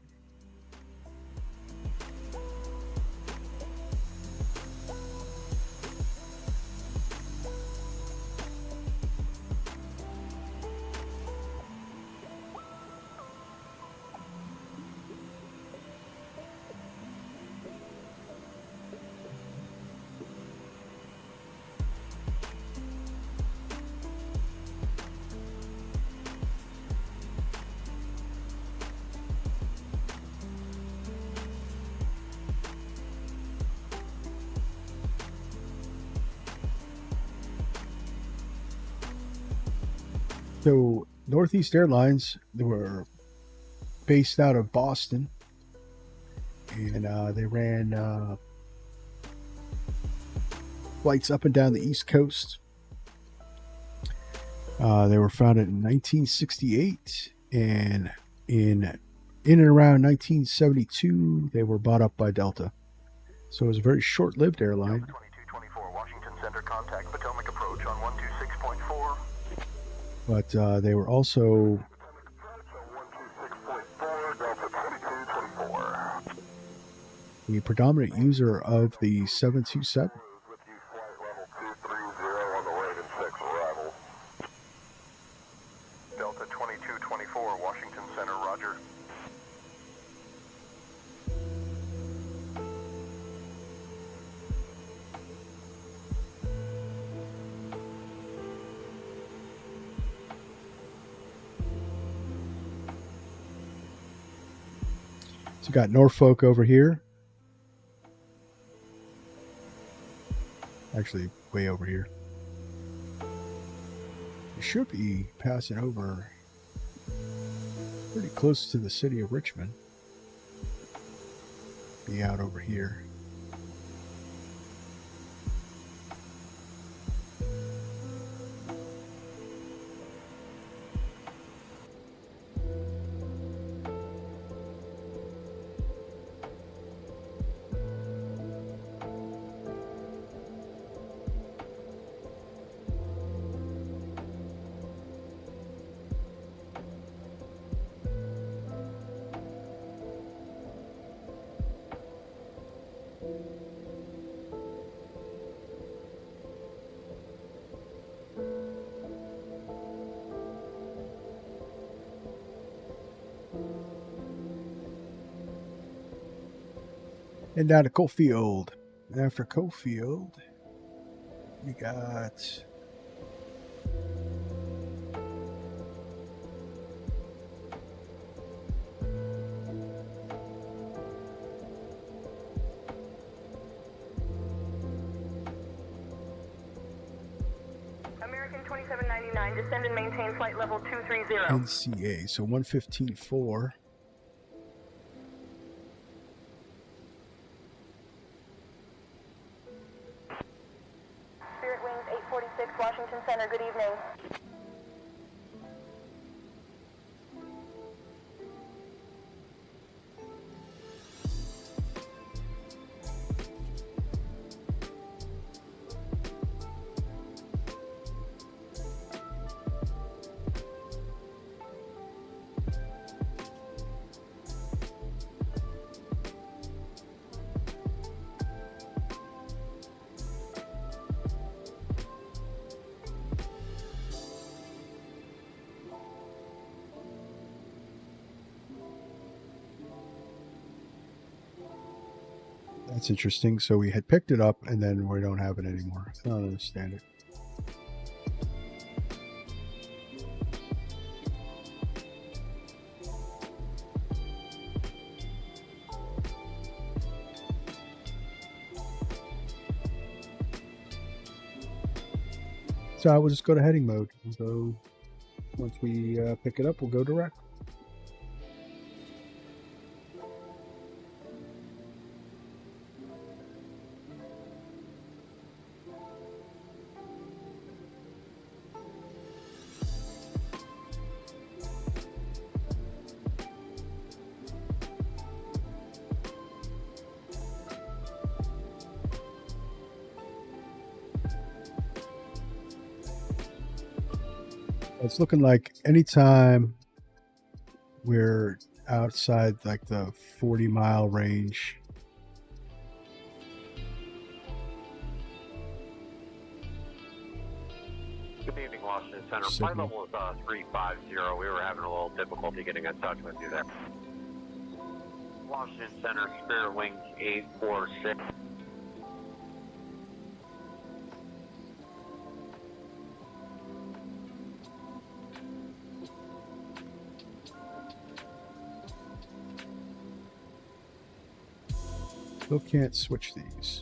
A: So Northeast Airlines, they were based out of Boston, and they ran flights up and down the East Coast. They were founded in 1968, and in and around 1972, they were bought up by Delta. So it was a very short-lived airline.
D: 2224, Washington Center, contact Potomac approach on 126.4.
A: But they were also the predominant user of the 727.
D: Delta 2224, Washington Center, roger.
A: So you got Norfolk over here. Actually, way over here. You should be passing over pretty close to the city of Richmond. Be out over here. And down to Coalfield. After Coalfield, we got
K: American 2799, descend and maintain flight level 230.
A: NCA, so 115.4.
K: Spirit Wings 846, Washington Center, good evening.
A: That's interesting. So we had picked it up and then we don't have it anymore. I don't understand it. So I will just go to heading mode. We'll go Once we pick it up, we'll go direct. It's looking like anytime we're outside like the 40-mile range,
I: Good evening, Washington Center. Flight level is 350. We were having a little difficulty getting in touch with you there. Washington Center, Spirit Wing 846.
A: still can't switch these.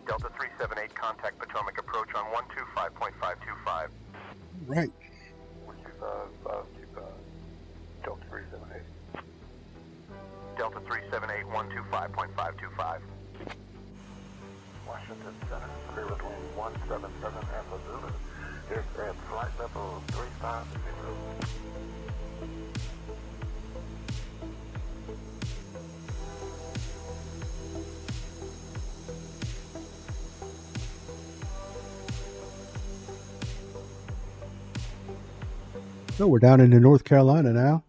D: Delta 378, contact Potomac approach on 125.525.
A: Right.
D: 125.525. Delta 378. Delta 378, 125.525.
P: Washington Center, clear with wind 177 Alpha Zulu. Aircraft flight level 350.
A: So we're down into North Carolina now.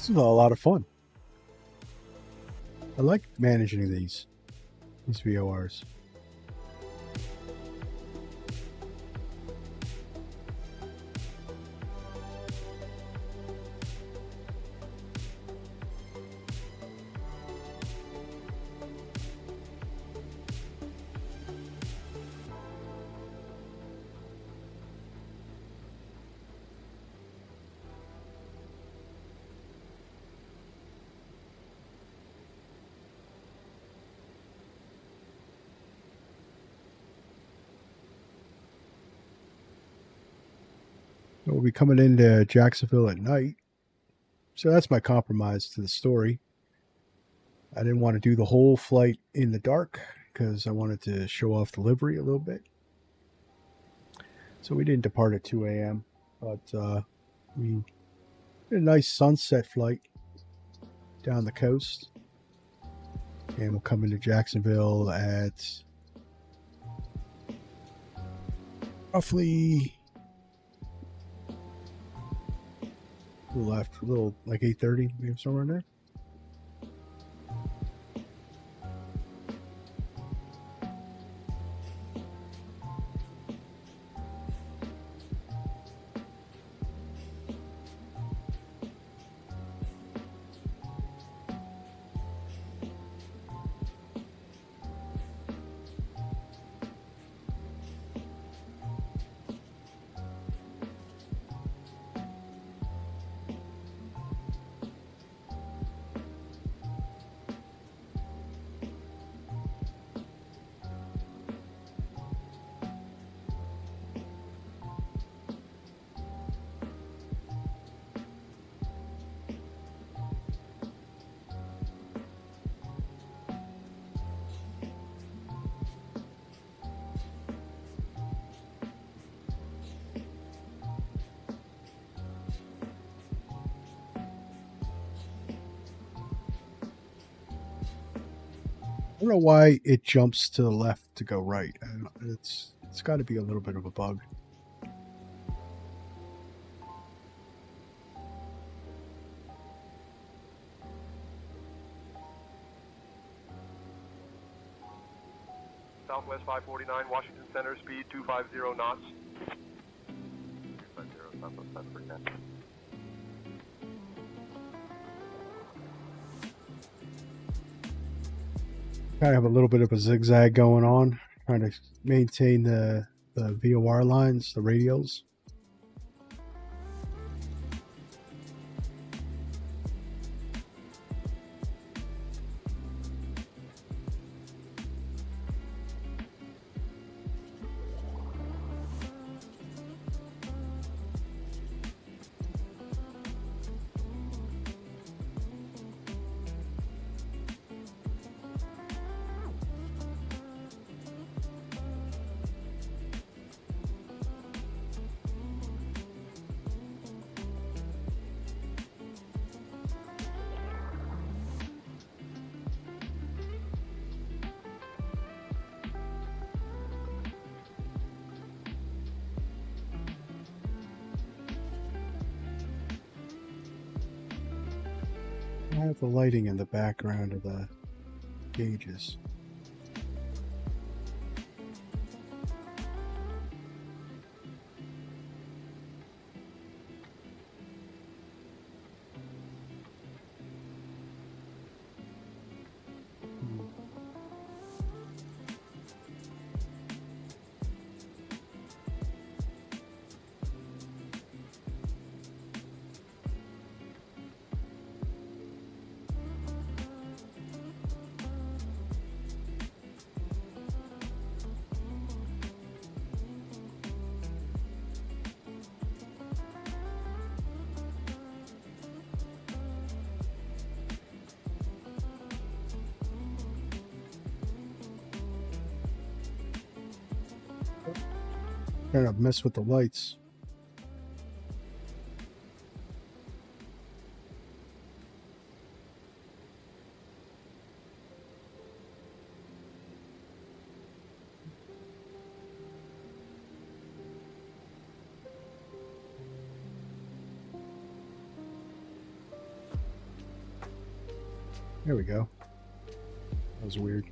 A: This is a lot of fun. I like managing these VORs. We'll be coming into Jacksonville at night. So that's my compromise to the story. I didn't want to do the whole flight in the dark because I wanted to show off the livery a little bit. So we didn't depart at 2 a.m., but we did a nice sunset flight down the coast. And we'll come into Jacksonville at roughly we left a little like 8:30, maybe somewhere in there. I don't know why it jumps to the left to go right. It's got to be a little bit of a bug.
D: Southwest 549, Washington Center, speed 250 knots. 250, Southwest 549.
A: Kind of have a little bit of a zigzag going on, trying to maintain the VOR lines, the radials. I have the lighting in the background of the gauges. Trying to mess with the lights. There we go. That was weird.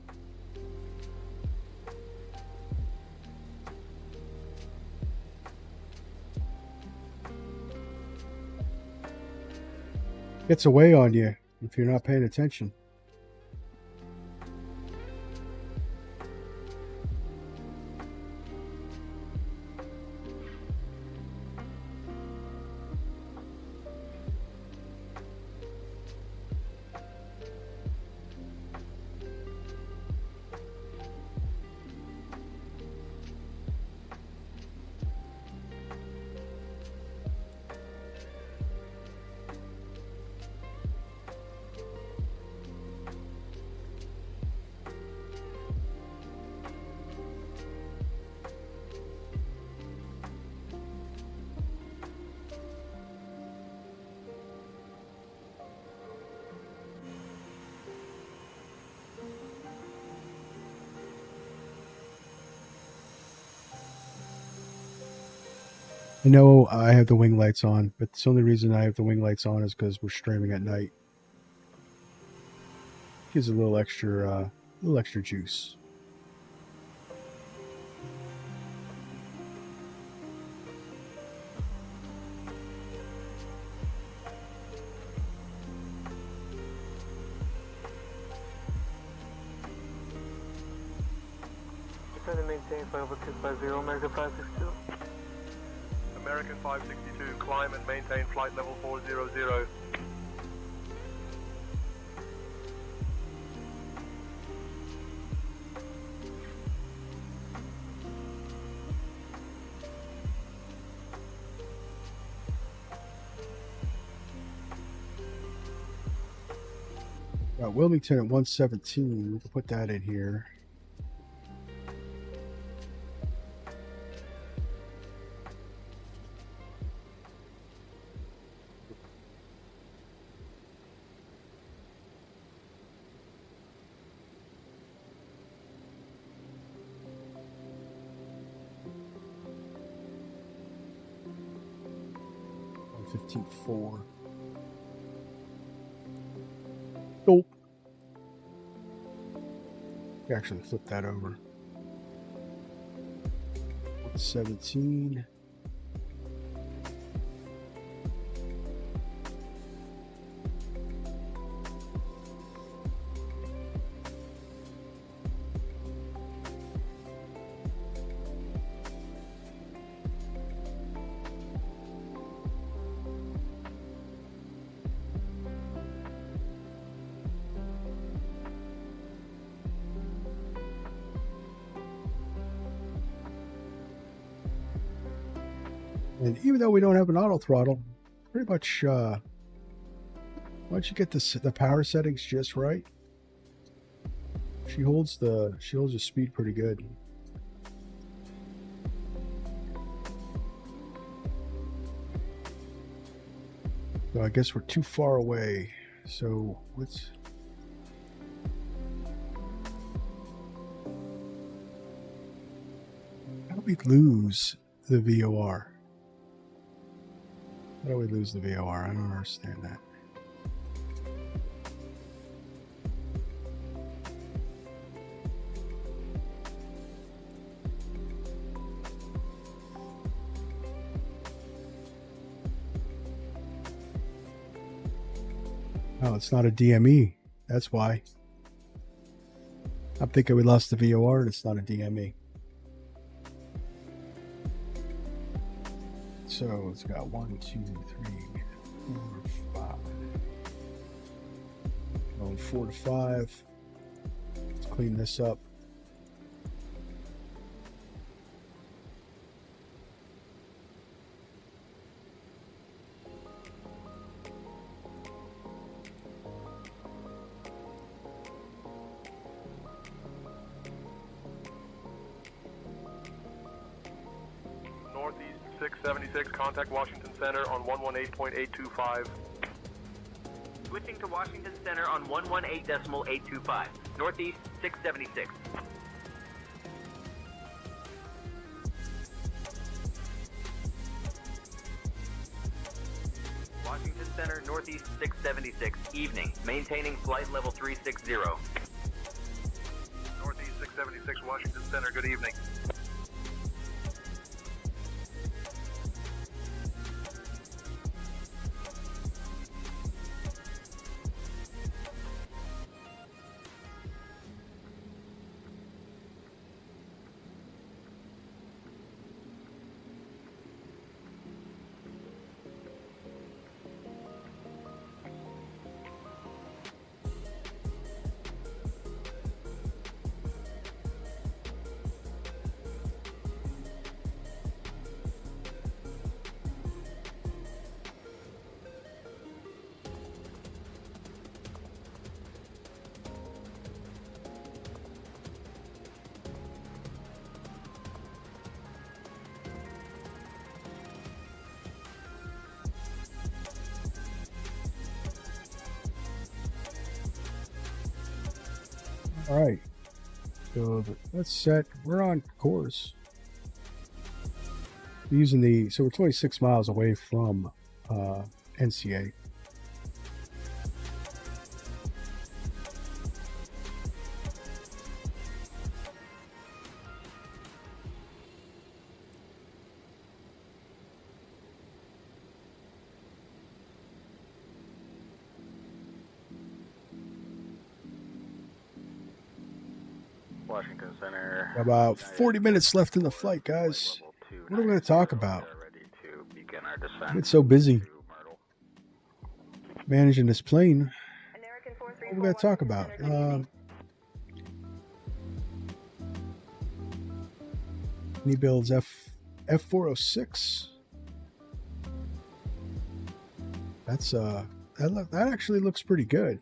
A: Gets away on you if you're not paying attention. I know I have the wing lights on, but the only reason I have the wing lights on is because we're streaming at night. Gives a little extra juice.
K: Try to maintain flight level 250, American 562.
D: American 562, climb and maintain flight level 400.
A: Wilmington at 117. We can put that in here. $15.4. Nope. Actually flip that over. 17. And even though we don't have an auto throttle, pretty much once you get the power settings just right, she holds the speed pretty good. So I guess we're too far away. So let's. How do we lose the VOR? How do we lose the VOR? I don't understand that. Oh, it's not a DME. That's why. I'm thinking we lost the VOR and it's not a DME. So it's got 1, 2, 3, 4, 5. Going 4 to 5. Let's clean this up.
D: Northeast 676, contact Washington Center on 118.825.
N: Switching to Washington Center on 118.825. Northeast 676. Washington Center, Northeast 676, evening. Maintaining flight level 360.
D: Northeast 676, Washington Center, good evening.
A: All right. So that's set. We're on course. Using the, so we're 26 miles away from NCA.
Q: Washington Center.
A: About 40 minutes left in the flight, guys. What are we going to talk about? I get so busy managing this plane. What are we going to talk about? He builds F406. That's that actually looks pretty good.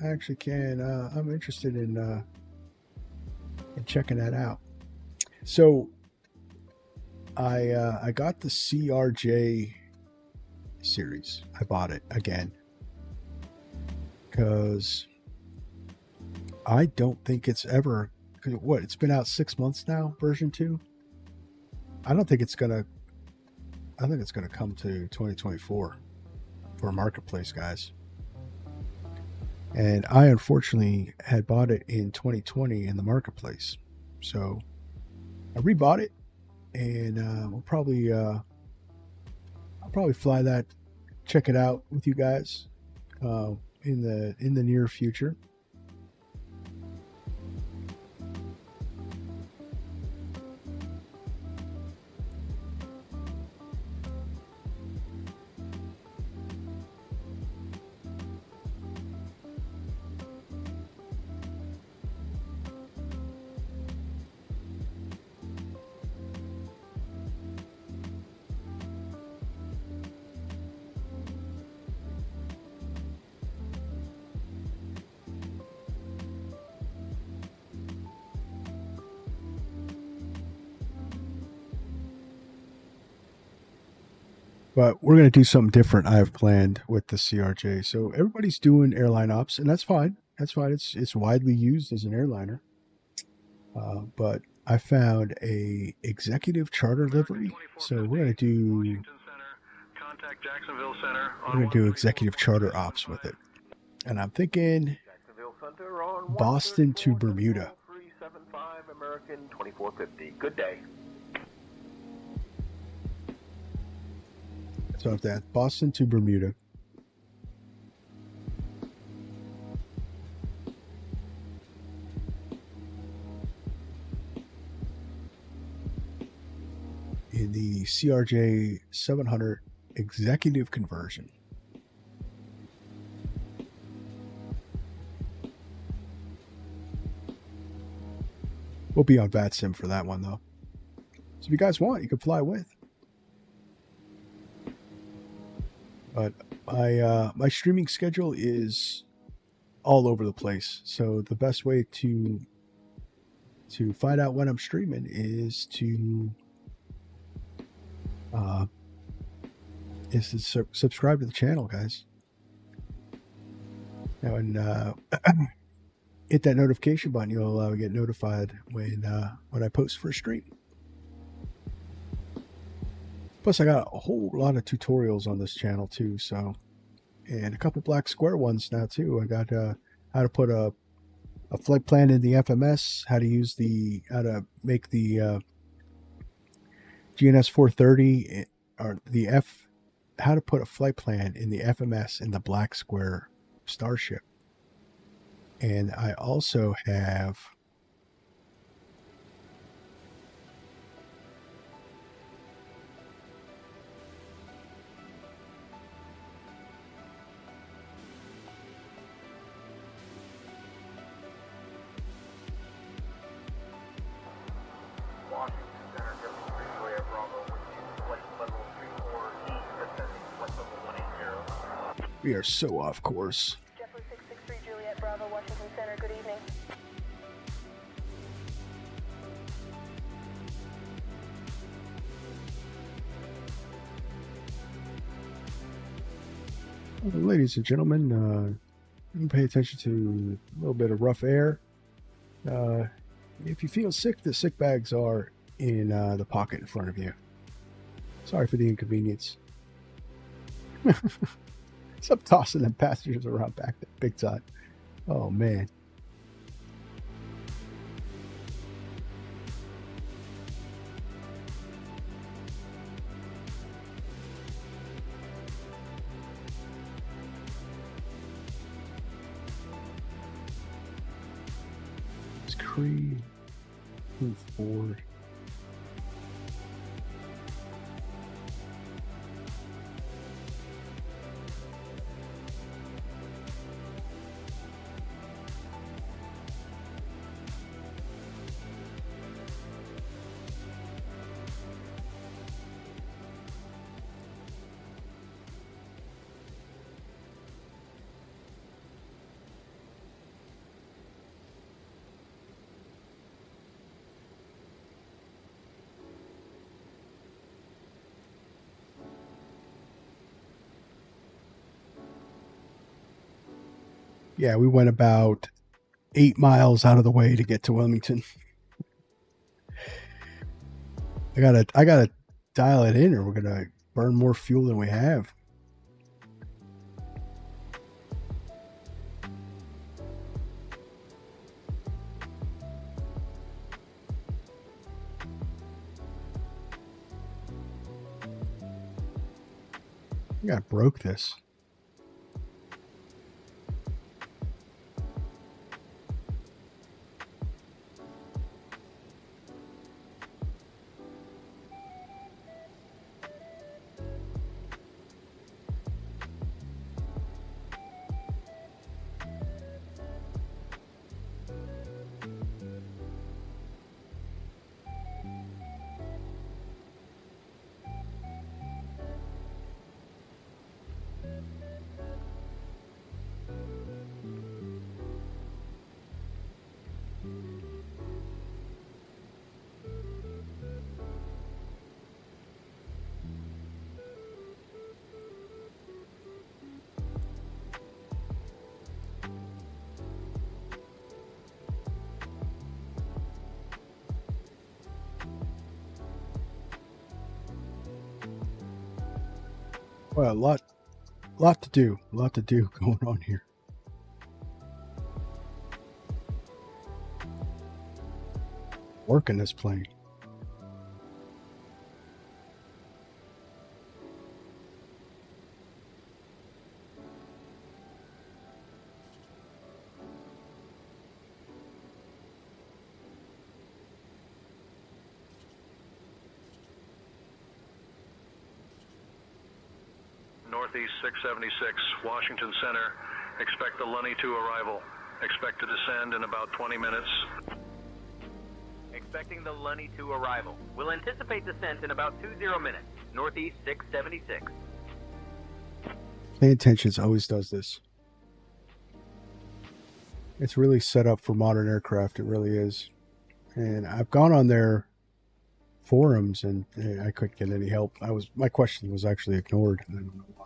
A: I actually can. I'm interested in checking that out. So I got the CRJ series. I bought it again because I don't think it's ever, what, it's been out 6 months now, version 2. I think it's gonna come to 2024 for Marketplace, guys. And I unfortunately had bought it in 2020 in the Marketplace, so I rebought it, and I'll probably fly that, check it out with you guys in the near future. But we're going to do something different I have planned with the CRJ. So everybody's doing airline ops, and that's fine. That's fine. It's widely used as an airliner. But I found a executive charter livery. So we're going to do executive charter ops with it. And I'm thinking Boston to Bermuda.
D: 375 American 2450. Good day.
A: So that Boston to Bermuda. In the CRJ 700 executive conversion. We'll be on VATSIM for that one, though. So if you guys want, you can fly with. But my streaming schedule is all over the place. So the best way to find out when I'm streaming is to subscribe to the channel, guys. Now, and hit that notification button. You'll get notified when I post for a stream. Plus, I got a whole lot of tutorials on this channel too. So, and a couple black square ones now too. I got how to put a flight plan in the FMS, how to make the GNS 430 or how to put a flight plan in the FMS in the black square Starship. And I also have we are so off course.
K: JetBlue 663 Juliet Bravo, Washington Center, good evening.
A: Well, ladies and gentlemen, pay attention to a little bit of rough air. If you feel sick, the sick bags are in the pocket in front of you. Sorry for the inconvenience. Stop tossing them passengers around back there big time. Oh, man. It's Creed. Move forward. Yeah, we went about 8 miles out of the way to get to Wilmington. I gotta dial it in, or we're gonna burn more fuel than we have. I think I broke this. Well, a lot to do going on here. Working this plane.
D: Northeast 676, Washington Center. Expect the Lunny 2 arrival. Expect to descend in about 20 minutes.
N: Expecting the Lunny 2 arrival. We'll anticipate descent in about 20 minutes. Northeast 676.
A: Plane Tensions always does this. It's really set up for modern aircraft. It really is. And I've gone on their forums and I couldn't get any help. My question was actually ignored. I don't know why.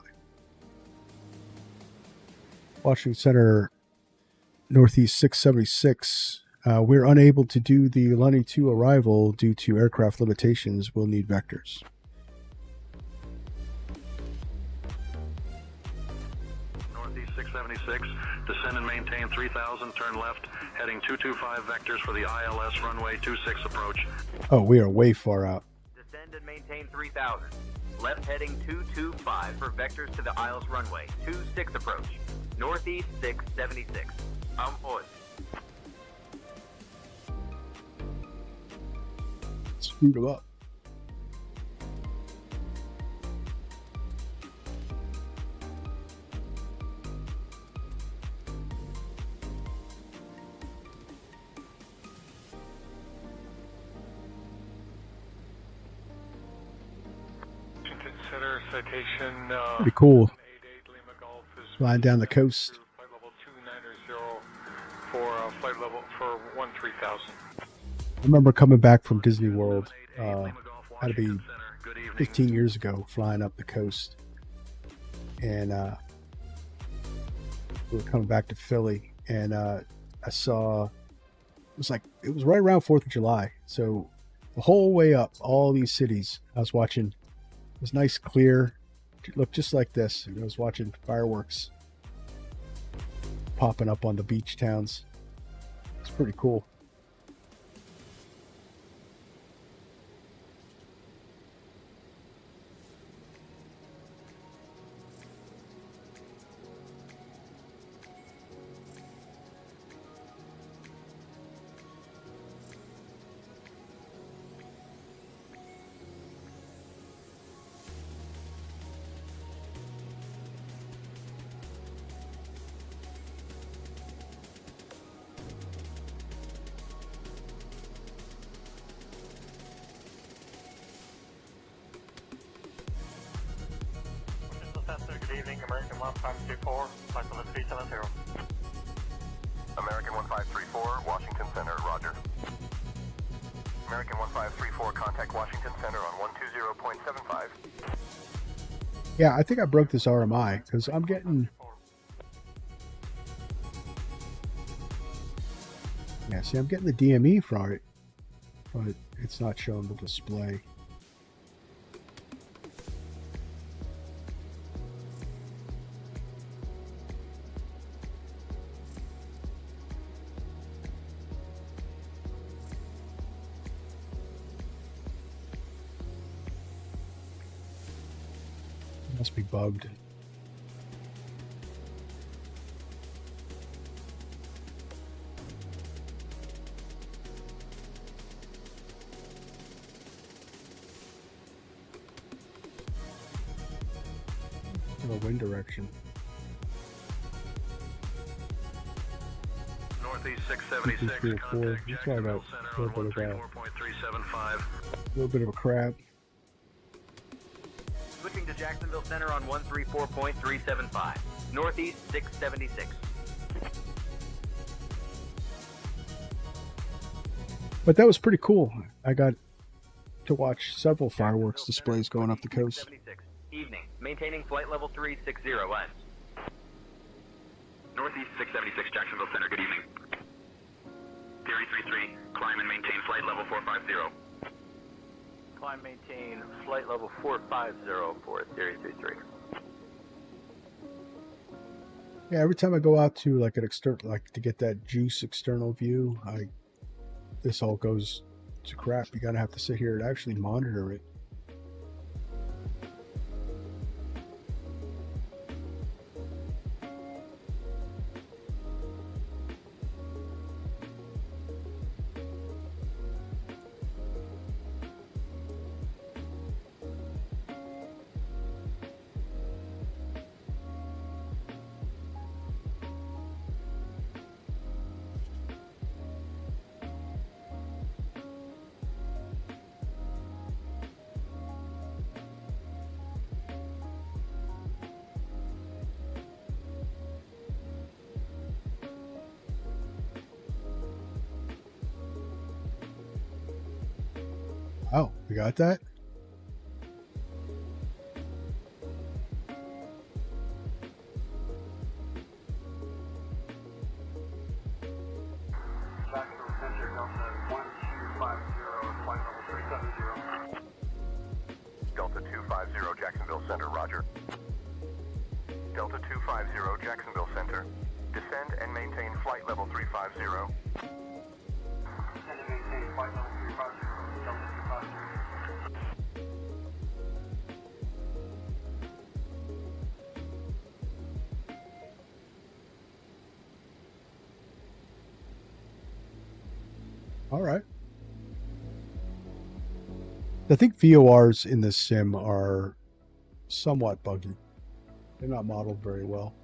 A: Washington Center, Northeast 676. We're unable to do the Lunny 2 arrival due to aircraft limitations. We'll need vectors.
D: Northeast 676, descend and maintain 3000, turn left, heading 225 vectors for the ILS runway 26 approach.
A: Oh, we are way far out.
N: Descend and maintain 3000. Left heading 225 for vectors to the ILS runway 26 approach. Northeast 676. I'm on.
A: Screwed them up.
R: Center citation.
A: Pretty cool. Flying down the coast.
R: Flight level 290 for flight level for 13,000.
A: I remember coming back from Disney World. Had to be 15 years ago, flying up the coast, and we were coming back to Philly, and I saw it was right around 4th of July, so the whole way up all these cities I was watching was nice, clear. It looked just like this. I was watching fireworks popping up on the beach towns. It's pretty cool.
P: Good evening, American 1534, flight level 370.
D: American 1534, Washington Center, roger. American 1534, contact Washington Center on 120.75.
A: Yeah, I think I broke this RMI because I'm getting... Yeah, see, I'm getting the DME from it, but it's not showing the display. Must be bugged. The wind direction.
C: Northeast 676, contact Jacksonville Center on 134.375.
A: A little bit of a crab.
N: Switching to Jacksonville Center on 134.375. Northeast 676.
A: But that was pretty cool. I got to watch several fireworks displays going up the coast.
N: Evening. Maintaining flight level 360 ends.
C: Northeast 676, Jacksonville Center, good evening. Theory 33, climb and maintain flight level 450.
Q: Climb, maintain flight level 450 for Theory 33.
A: Yeah, every time I go out to like an to get that juice external view, this all goes to crap. You gotta have to sit here and actually monitor it. Oh, we got that?
P: Jacksonville Center, Delta 1250, flight level 370.
D: Delta 250, Jacksonville Center, roger. Delta 250, Jacksonville Center. Descend and maintain flight level 350.
P: Descend and maintain flight level 350, Delta 250.
A: All right. I think VORs in this sim are somewhat buggy. They're not modeled very well.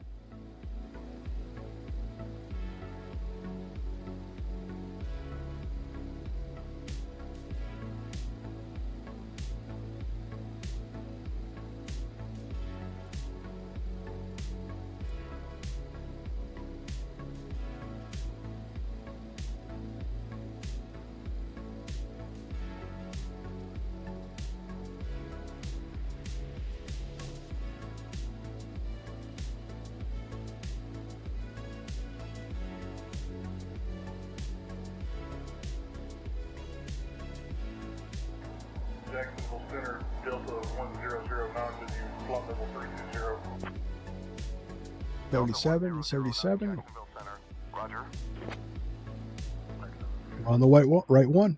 P: Jacksonville Center,
R: Delta 1009 with you, flight level 320.
A: 77, 77.
D: Jacksonville Center. Roger.
A: On the right one.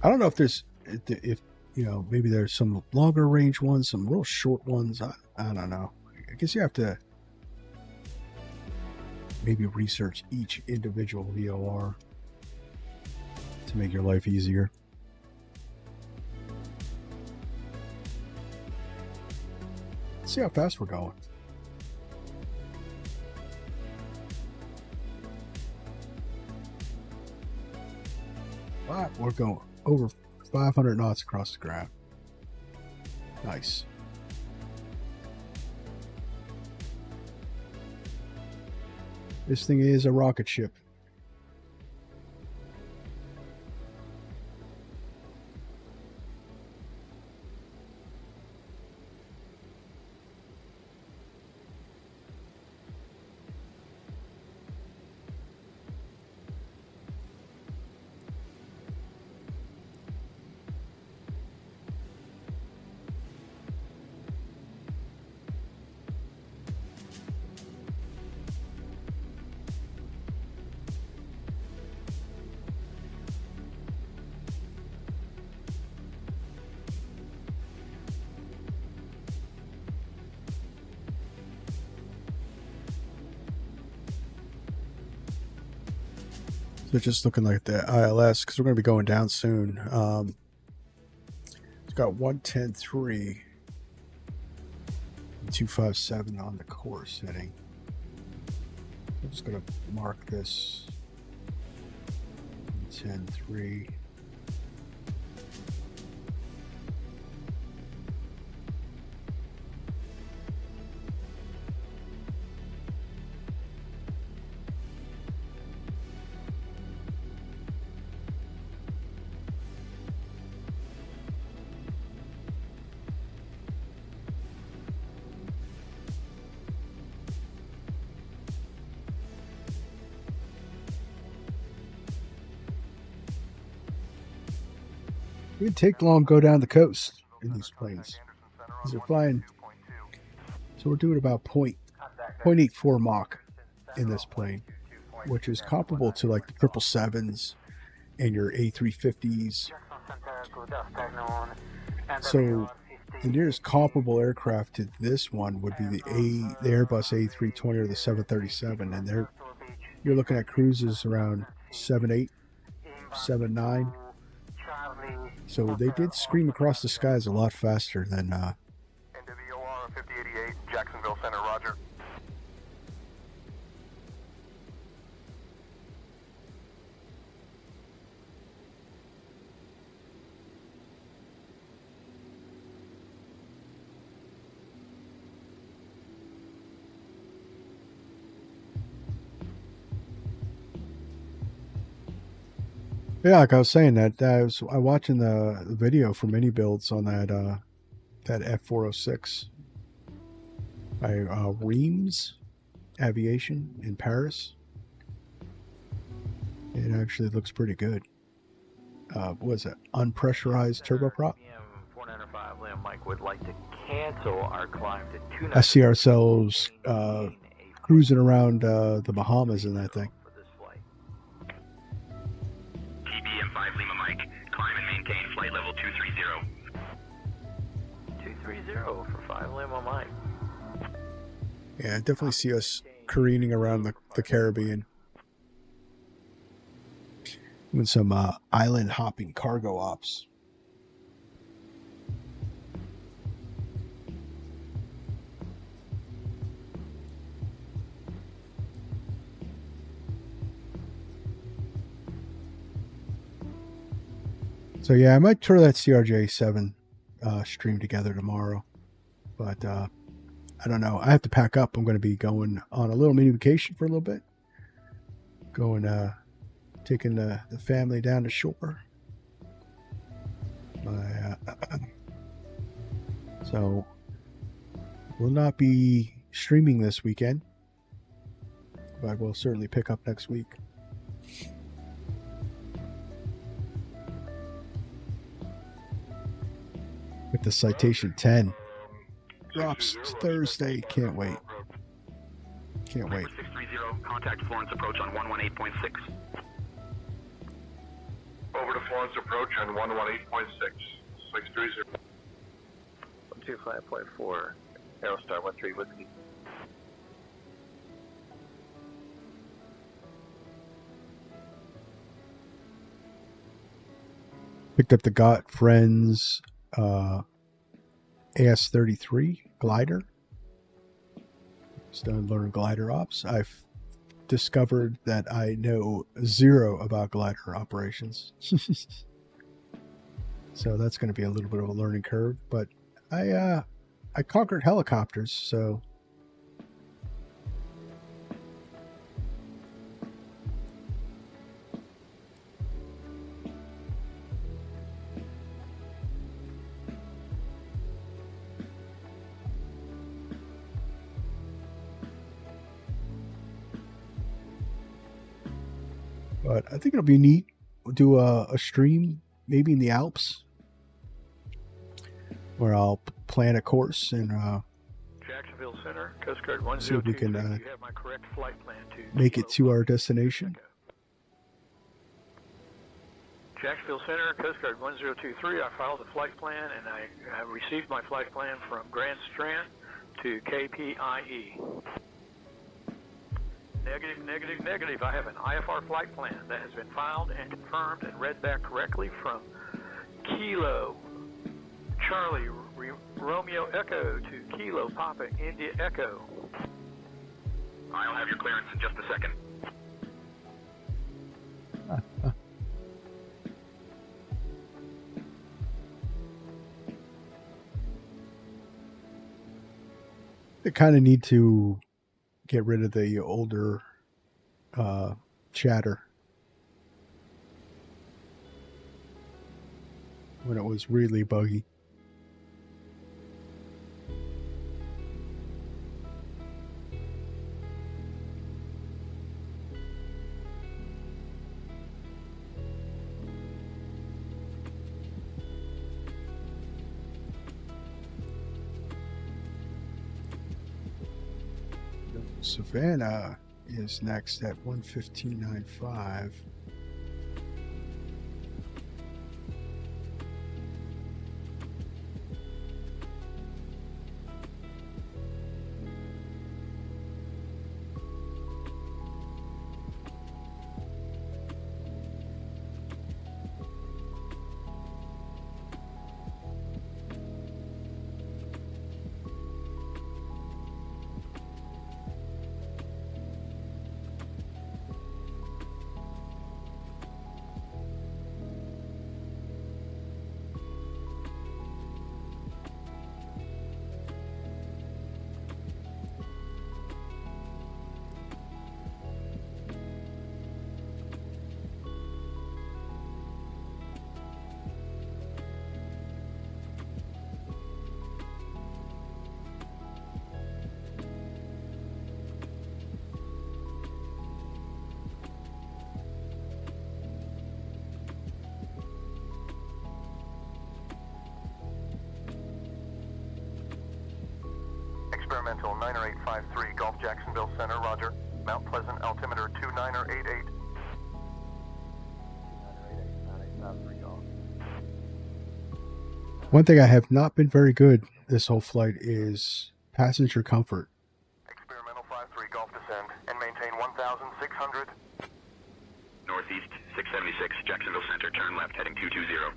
A: I don't know if there's, if you know, maybe there's some longer range ones, some real short ones. I don't know. I guess you have to maybe research each individual VOR to make your life easier. Let's see how fast we're going. Wow, we're going over 500 knots across the ground. Nice. This thing is a rocket ship. So just looking like the ILS, because we're going to be going down soon. It's got 110.3 and 257 on the course heading. I'm just going to mark this 110.3. It didn't take long to go down the coast in these planes. These are flying. So we're doing about 0.84 Mach in this plane, which is comparable to like the 777s and your A350s. So the nearest comparable aircraft to this one would be the Airbus A320 or the 737, and you're looking at cruises around 7.8, 7.9. So they did scream across the skies a lot faster than
D: NWOR 5088, Jacksonville Center, roger.
A: Yeah, like I was saying, that I was watching the video for mini builds on that F406 by Reims Aviation in Paris. It actually looks pretty good. What was it? Unpressurized turboprop.
Q: 495 Liam Mike would like to cancel our climb to
A: I see ourselves cruising around the Bahamas in that thing.
N: TBM5 Lima Mike, climb and maintain flight level 230.
Q: 230 for 5 Lima Mike.
A: Yeah, I definitely see us careening around the Caribbean. Doing some island hopping cargo ops. So yeah, I might throw that CRJ-7 stream together tomorrow, but I don't know. I have to pack up. I'm going to be going on a little mini vacation for a little bit. Taking the family down to shore. So will not be streaming this weekend, but we'll certainly pick up next week. the Citation 10. Drops Thursday. Can't wait. Can't wait.
C: 630, contact Florence approach on 118.6.
D: Over to Florence approach on 118.6. 630.
Q: 125.4, Aerostar 13 Whiskey.
A: Picked up the Got Friends AS-33 glider. Still learning glider ops. I've discovered that I know zero about glider operations. So that's going to be a little bit of a learning curve, but I conquered helicopters, so but I think it'll be neat. We'll do a stream maybe in the Alps where I'll plan a course and
R: Jacksonville Center, Coast Guard
A: see if we
R: 1023.
A: can
R: You have my correct flight plan to
A: make it to our destination.
R: Jacksonville Center, Coast Guard 1023. I filed a flight plan and I received my flight plan from Grand Strand to KPIE. Negative, negative, negative. I have an IFR flight plan that has been filed and confirmed and read back correctly from Kilo Charlie Romeo Echo to Kilo Papa India Echo.
C: I'll have your clearance in just a second.
A: They kind of need to get rid of the older chatter when it was really buggy. Savannah is next at 115.95.
D: Experimental 90853 Gulf Jacksonville Center, roger. Mount Pleasant altimeter 2988.
A: One thing I have not been very good this whole flight is passenger comfort.
D: Experimental 53 Gulf descend and maintain 1,600.
C: Northeast 676, Jacksonville Center, turn left, heading 220.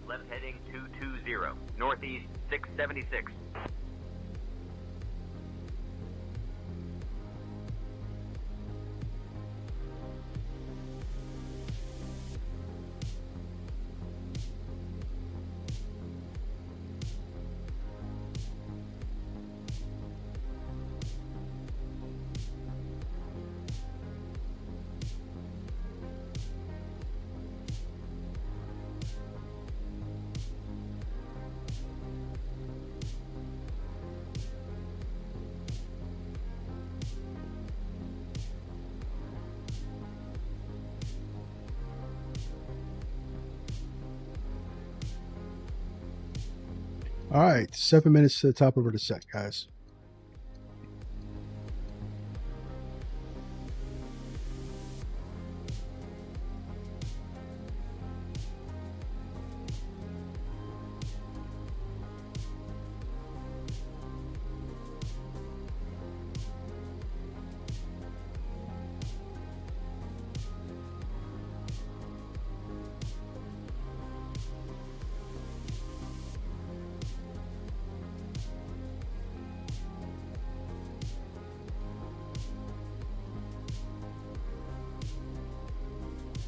N: Left heading 220. Northeast 676.
A: All right, 7 minutes to the top of our descent, guys.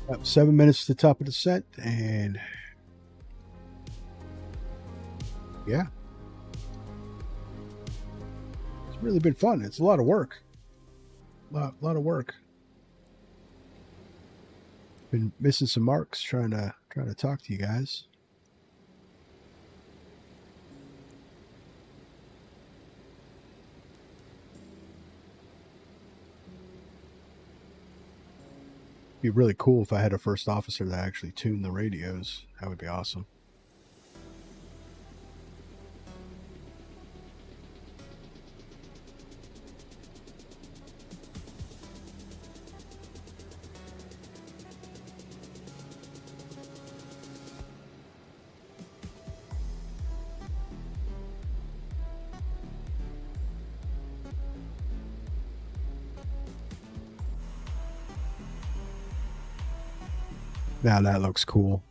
A: About 7 minutes to the top of the descent, and yeah, it's really been fun. It's a lot of work. A lot of work. Been missing some marks trying to talk to you guys. Be really cool if I had a first officer that actually tuned the radios. That would be awesome. Now that looks cool.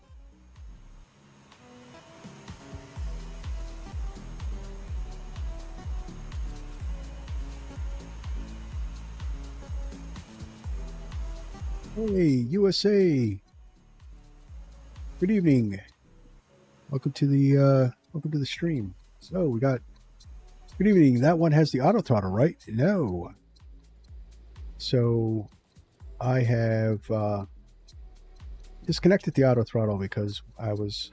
A: Hey, USA. Good evening. Welcome to the stream. So we got good evening. That one has the auto throttle, right? No. So I have disconnected the auto throttle because I was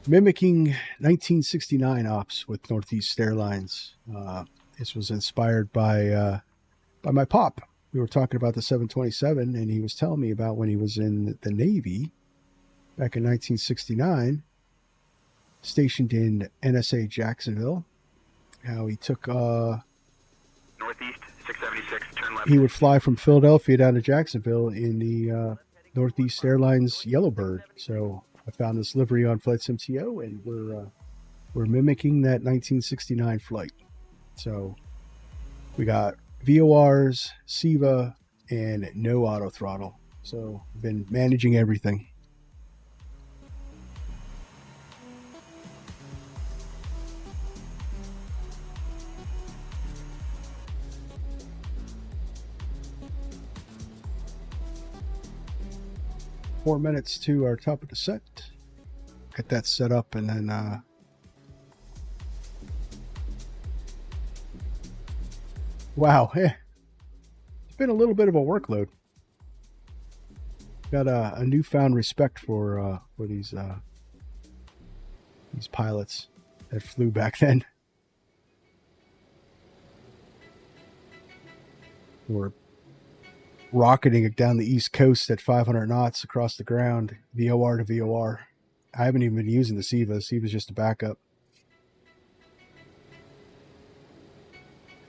A: mimicking 1969 ops with Northeast Airlines. This was inspired by my pop. We were talking about the 727, and he was telling me about when he was in the Navy back in 1969, stationed in NSA Jacksonville. How he took
N: Northeast 676, turn left.
A: he would fly from Philadelphia down to Jacksonville in the Northeast Airlines Yellowbird. So I found this livery on FlightSimTO, and we're mimicking that 1969 flight. So we got VORs, SIVA, and no auto throttle. So I've been managing everything. Four minutes to our top of the set. Get that set up, and then wow, it's been a little bit of a workload. Got a newfound respect for these pilots that flew back then. We're rocketing it down the East Coast at 500 knots across the ground, VOR to VOR. I haven't even been using the SIVA. SIVA's just a backup.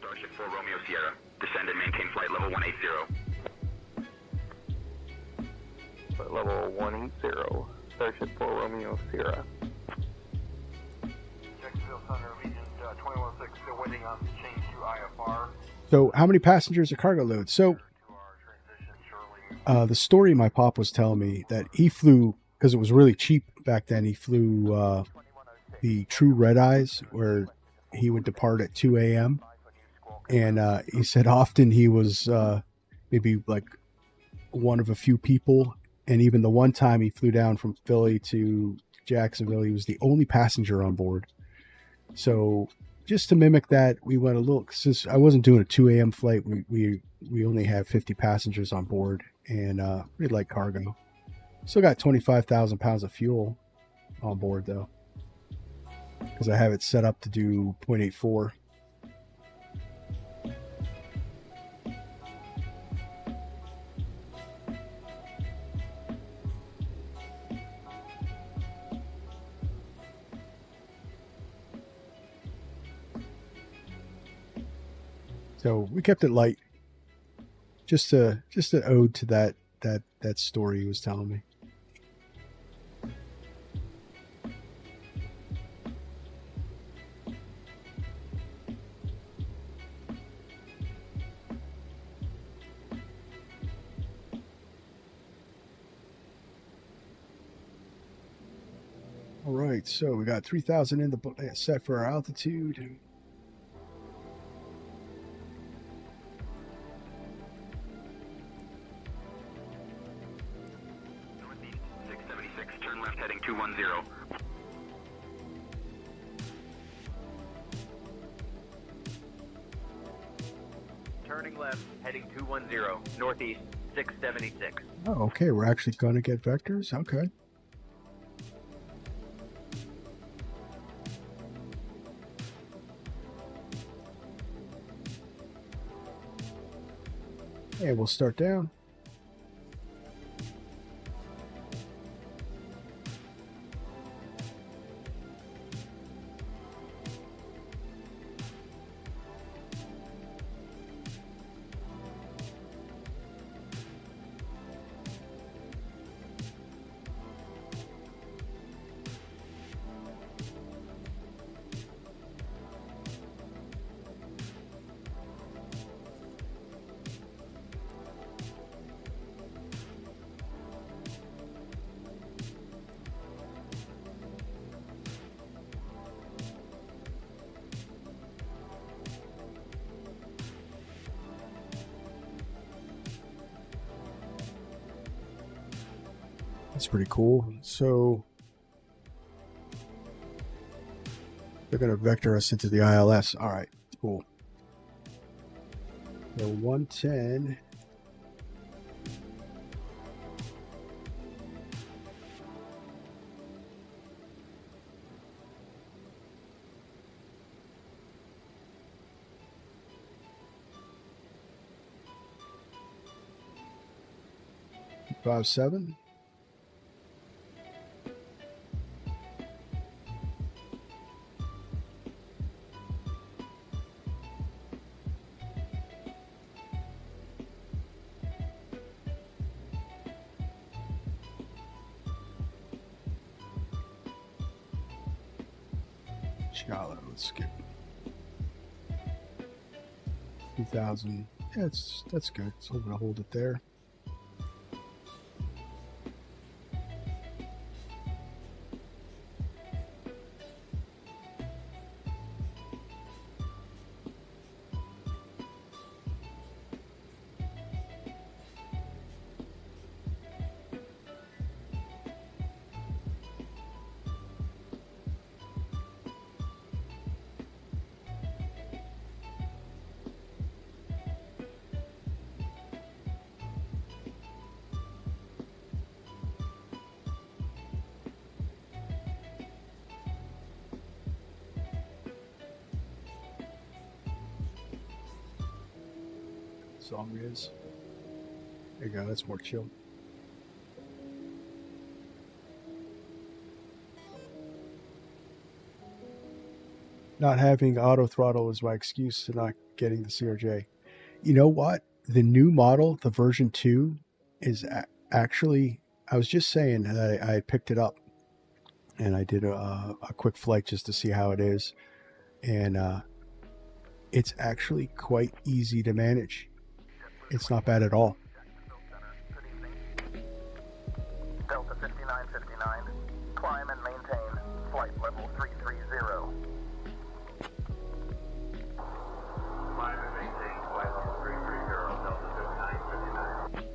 N: Starship 4 Romeo Sierra, descend and maintain flight level 180.
F: Flight level 180, Starship 4 Romeo Sierra.
P: Jacksonville Thunder, Region 216, still waiting on change to IFR.
A: So how many passengers a cargo load? So the story my pop was telling me that he flew, because it was really cheap back then, he flew the true red eyes, where he would depart at 2 a.m. And he said often he was maybe like one of a few people. And even the one time he flew down from Philly to Jacksonville, he was the only passenger on board. So just to mimic that, we went a little, since I wasn't doing a 2 a.m. flight, we only have 50 passengers on board, and pretty light cargo. Still got 25,000 pounds of fuel on board though, because I have it set up to do 0.84. So we kept it light. Just an ode to that story he was telling me. All right, so we got 3,000 in the set for our altitude.
N: Northeast 676, turn left heading 210. Turning left heading 210, Northeast 676.
A: Oh, okay, we're actually going to get vectors? Okay. And we'll start down. That's pretty cool. So they're going to vector us into the ILS. All right, cool. So 110. Five 7. Charlotte, let's skip 2,000. Yeah, that's good. So I'm gonna hold it there. Song is. There you go, that's more chill. Not having auto throttle is my excuse to not getting the CRJ. You know what? The new model, the version 2, is actually, I was just saying that I picked it up and I did a quick flight just to see how it is. And it's actually quite easy to manage. It's not bad at all.
F: Delta 5959, climb and maintain flight level 330.
N: Climb and maintain flight level 330, Delta 5959.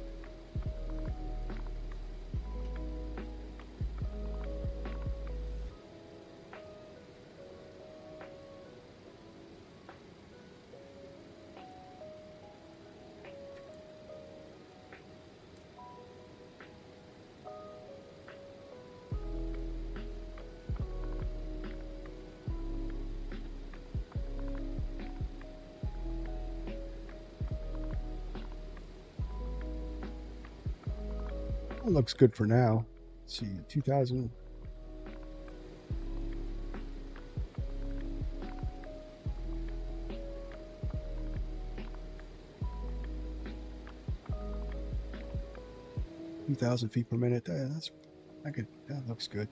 A: It looks good for now. Let's see, 2,000. 2,000 feet per minute. That looks good.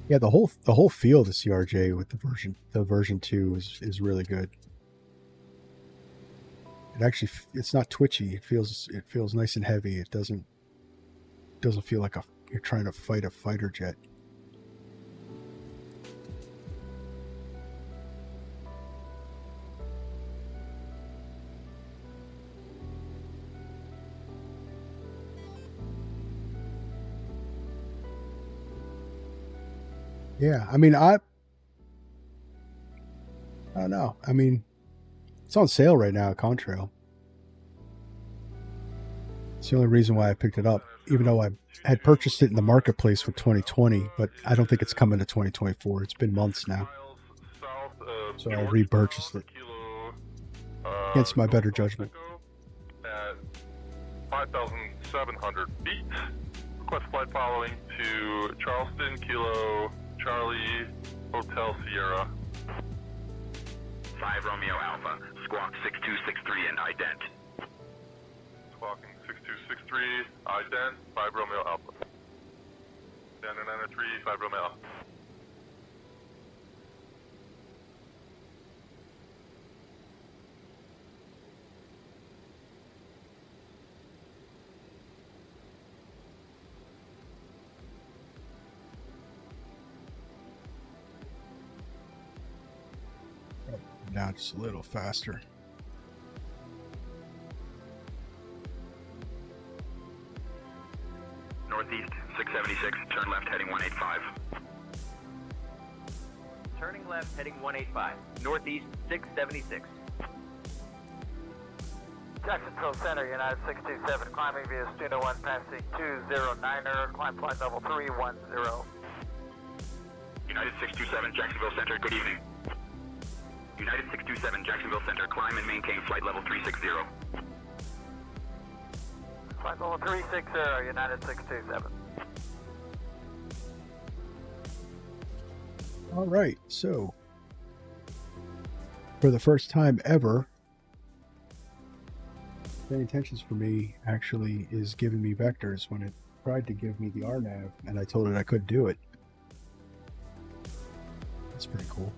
A: Yeah, the whole feel of the CRJ with the version 2 is really good. It's not twitchy. It feels nice and heavy. It doesn't feel like you're trying to fight a fighter jet. Yeah, I mean, I don't know. I mean, it's on sale right now at Contrail. It's the only reason why I picked it up, even though I had purchased it in the marketplace for 2020, but I don't think it's coming to 2024. It's been months now. So I repurchased it against my better judgment.
D: At 5,700 feet. Request flight following to Charleston, Kilo, Charlie, Hotel Sierra.
N: 5 Romeo Alpha, squawk 6263 and ident.
D: Squawking 6263, ident, 5 Romeo Alpha. 993, 5 Romeo Alpha.
A: Now just a little faster.
N: Northeast 676, turn left heading 185. Turning left heading 185. Northeast 676.
O: Jacksonville Center, United 627, climbing via Studio 1, passing 209er, climb flight level 310.
N: United 627, Jacksonville Center, good evening. United 627, Jacksonville Center, climb and maintain flight level 360.
O: Flight level 360, United 627.
A: All right, so for the first time ever, Paying Intentions for me actually is giving me vectors when it tried to give me the RNAV, and I told it I couldn't do it. That's pretty cool.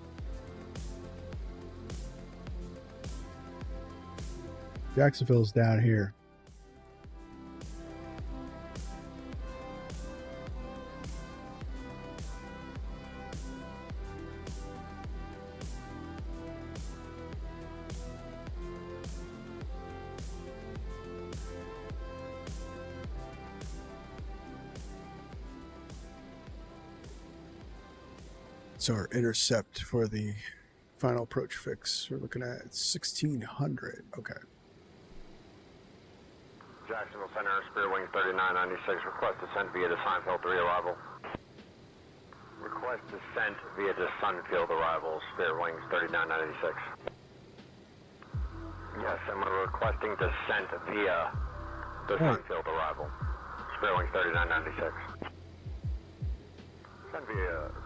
A: Jacksonville's down here. So our intercept for the final approach fix, we're looking at 1600. Okay.
S: Jacksonville Center, Spirit Wing 3996, request descent via the Sunfield 3 arrival. Request descent via the Sunfield arrival, Spirit Wings 3996. Yes, and we're requesting descent via the Sunfield arrival, Spirit Wings 3996.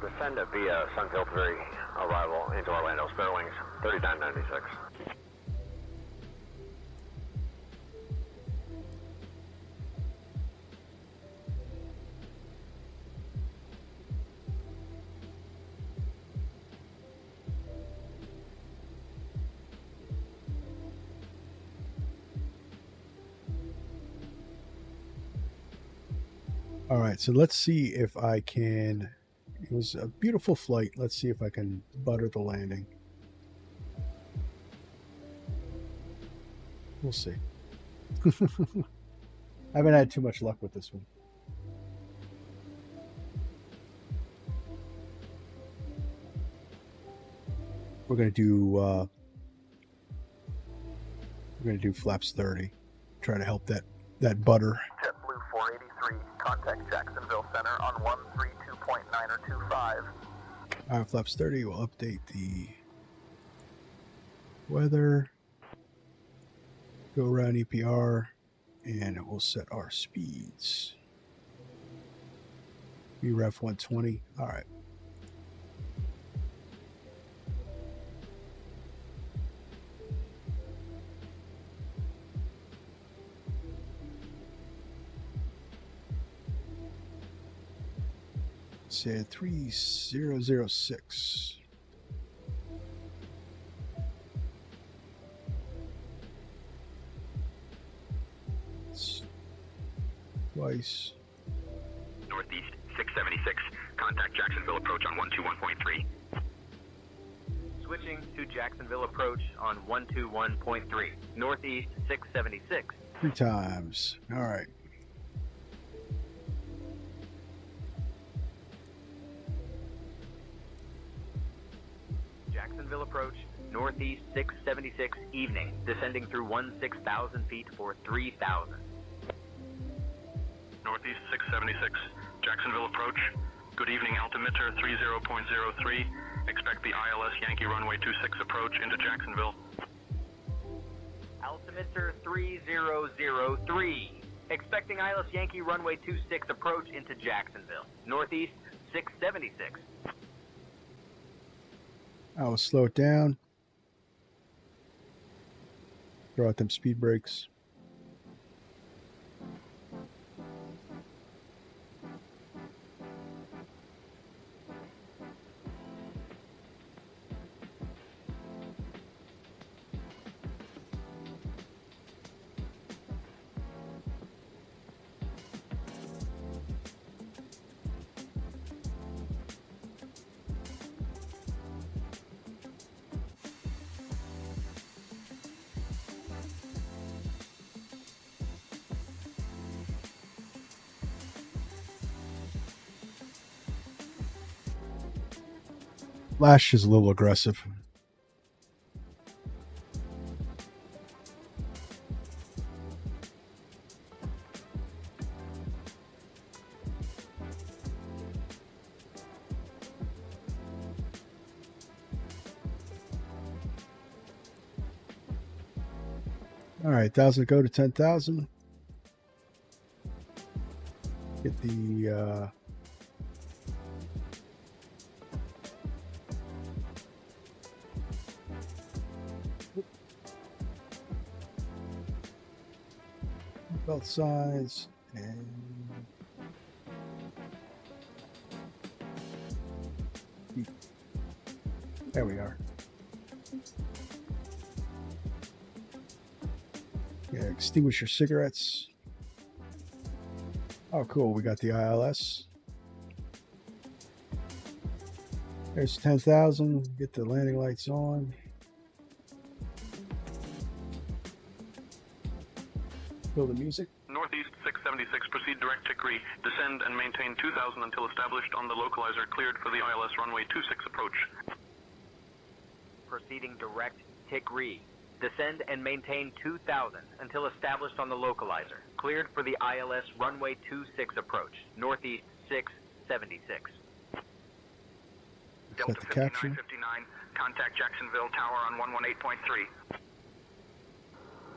S: Descend via Sunfield 3 arrival into Orlando, Spirit Wings 3996.
A: All right, so let's see if I can. It was a beautiful flight. Let's see if I can butter the landing. We'll see. I haven't had too much luck with this one. We're gonna do flaps 30. Try to help that butter.
O: JetBlue 483, contact Jacksonville Center on 132.9 or 25.
A: All right, flaps 30. We'll update the weather. Go around EPR, and we'll set our speeds. VREF 120. All right. Said 3006. Twice.
N: Northeast 676. Contact Jacksonville approach on 121.3. Switching to Jacksonville approach on 121.3. Northeast 676.
A: 3 times. All right.
N: Jacksonville approach, Northeast 676 evening, descending through 16,000 feet for 3,000.
C: Northeast 676, Jacksonville approach. Good evening, altimeter 30.03. Expect the ILS Yankee runway 26 approach into Jacksonville.
N: Altimeter 3003. Expecting ILS Yankee runway 26 approach into Jacksonville. Northeast 676.
A: I will slow it down. Throw out them speed brakes. Lash is a little aggressive. All right, 1,000 go to 10,000. Get the belt size and there we are. Yeah, extinguish your cigarettes. Oh, cool. We got the ILS. There's 10,000. Get the landing lights on. Feel the music.
C: Northeast 676, proceed direct Hickory. Descend and maintain 2,000 until established on the localizer, cleared for the ILS runway 26 approach.
N: Proceeding direct Hickory. Descend and maintain 2,000 until established on the localizer, cleared for the ILS runway 26 approach. Northeast 676.
C: Delta 5959, contact Jacksonville Tower on 118.3.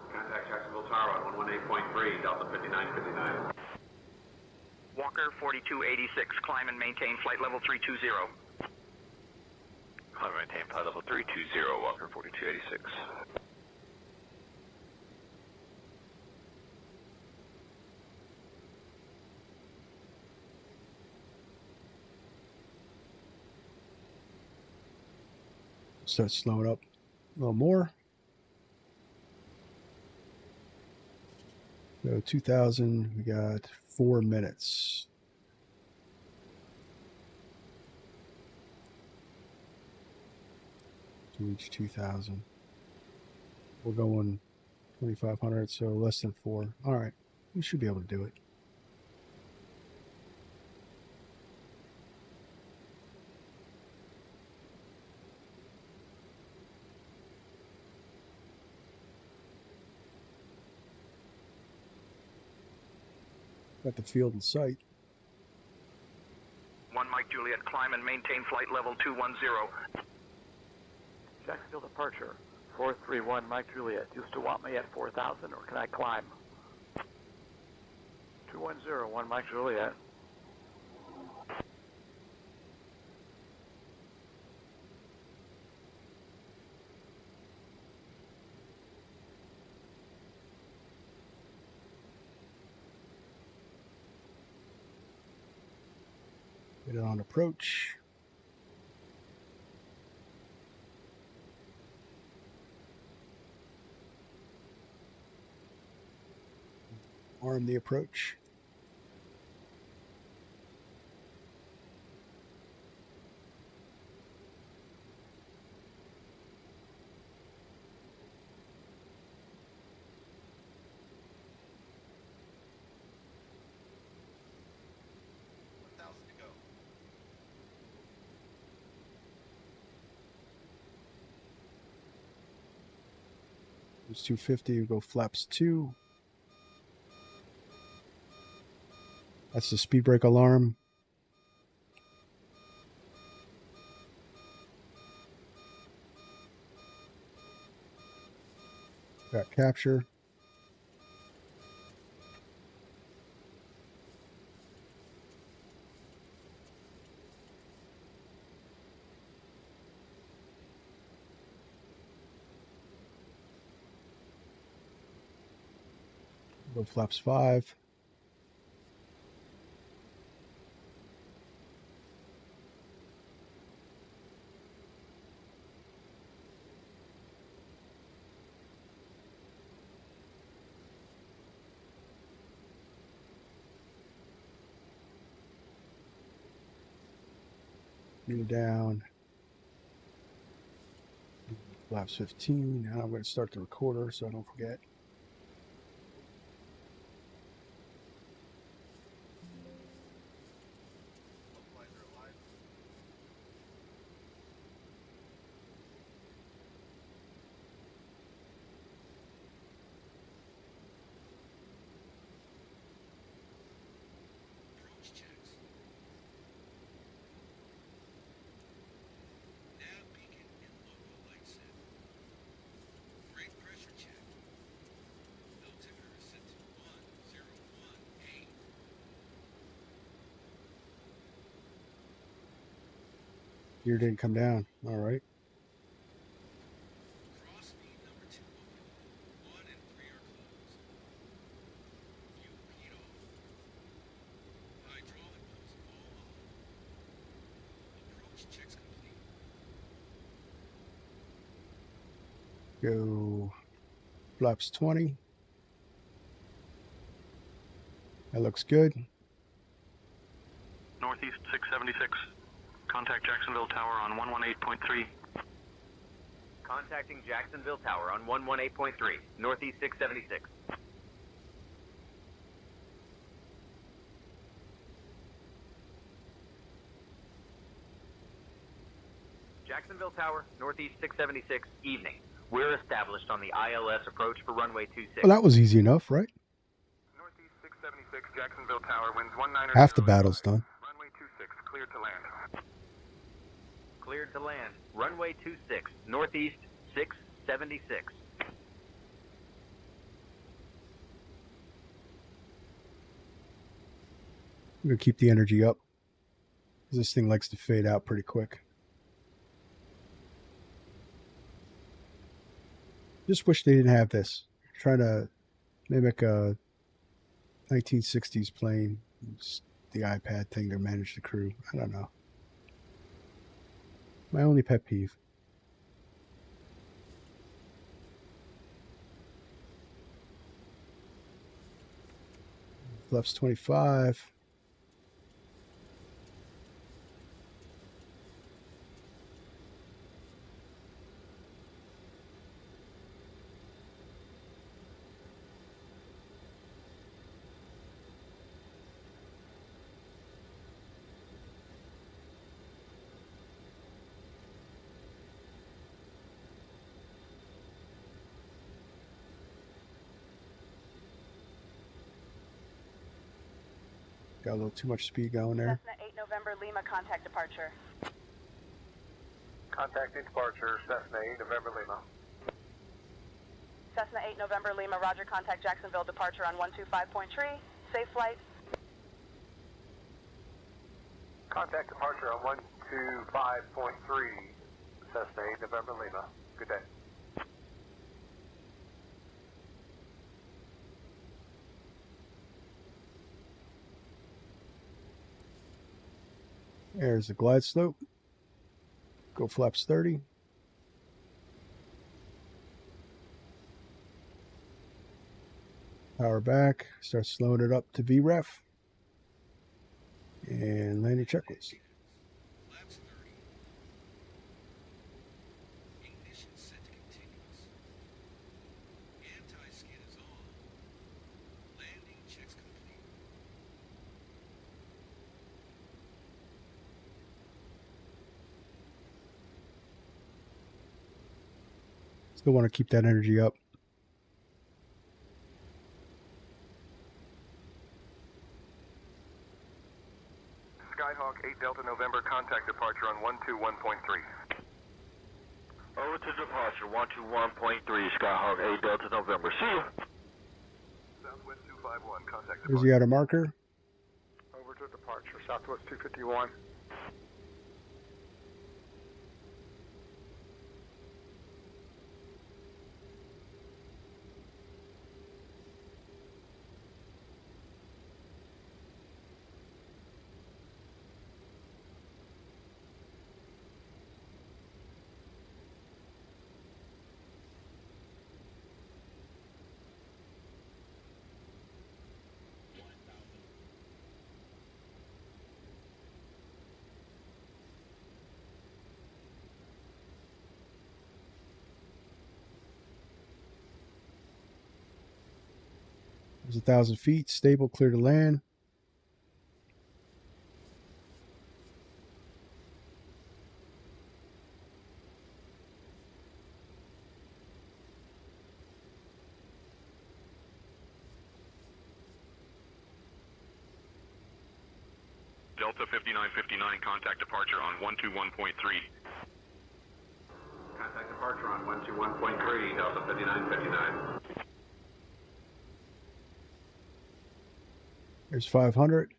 I: Contact Jacksonville Tower on 118.3, Delta 5959.
J: Walker 4286, climb and maintain flight level 320.
I: Climb and maintain flight level 320, Walker 4286.
A: Start slowing up a little more. So 2,000, we got 4 minutes. To reach 2,000. We're going 2,500, so less than 4. All right, we should be able to do it. Got the field in sight.
J: 1 Mike Juliet, climb and maintain flight level 210.
R: Jacksonville departure, 431 Mike Juliet. Do you still want me at 4,000 or can I climb? 210, 1 Mike Juliet.
A: Get it on approach. Arm the approach. It's 250, we go flaps 2. That's the speed brake alarm. Got capture. Go flaps 5. Down. Flaps 15. Now I'm going to start the recorder so I don't forget. Gear didn't come down. All right. Go flaps 20. That looks good.
C: Northeast 676. Contact Jacksonville Tower on 118.3.
N: Contacting Jacksonville Tower on 118.3, Northeast 676. Jacksonville Tower, Northeast 676, evening. We're established on the ILS approach for runway 26.
A: Well, that was easy enough, right?
D: Northeast 676, Jacksonville Tower, winds 19.
A: Half the battle's done.
D: Runway 26, cleared to land.
N: Cleared to land. Runway 26, Northeast 676.
A: I'm going to keep the energy up. This thing likes to fade out pretty quick. Just wish they didn't have this. Trying to mimic a 1960s plane. It's the iPad thing to manage the crew. I don't know. My only pet peeve. Flaps 25. Got a little too much speed going there.
K: Cessna 8 November Lima, contact departure.
P: Contacting departure, Cessna 8 November Lima.
K: Cessna 8 November Lima, roger, contact Jacksonville departure on 125.3. Safe flight.
P: Contact departure on 125.3, Cessna 8 November Lima. Good day.
A: There's the glide slope. Go flaps 30. Power back. Start slowing it up to VREF. And landing checklist.
H: Flaps 30. Ignition set to continuous. Anti-skid is on. Landing checks complete.
A: Still want to keep that energy up.
D: Skyhawk 8 Delta November, contact departure on 121.3.
J: Over to departure, 121.3, Skyhawk 8 Delta November. See you.
D: Southwest 251, contact
A: There's
D: departure.
A: the outer marker.
R: Over to departure, Southwest 251.
A: There's 1,000 feet. Stable, clear to land.
C: Delta 5959, contact departure on 121.3.
S: Contact departure on 121.3, Delta 5959.
A: There's 500.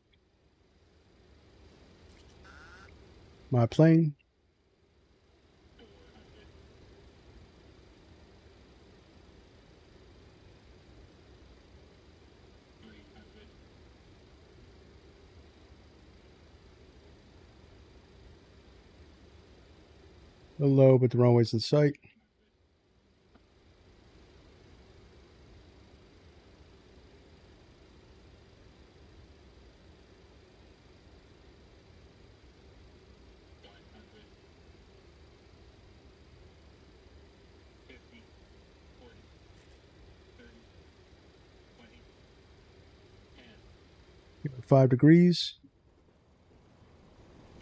A: My plane. A little low, but the runway's in sight. Give it 5 degrees.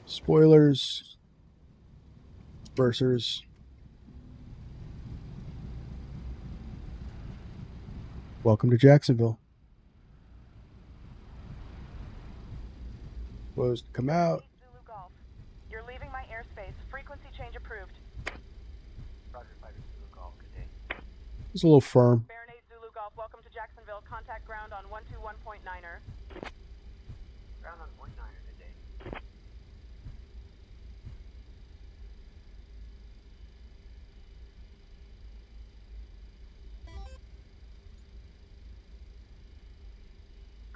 A: Spoilers. Dispersers. Welcome to Jacksonville. Closed to come out.
K: Zulu Golf. You're leaving my airspace. Frequency change approved.
N: Roger, Fighter Zulu Golf, good day.
A: It's a little firm.
K: Baron 8 Zulu Golf, welcome to Jacksonville. Contact ground on 121.9er.
N: Ground on 0.9er, good day.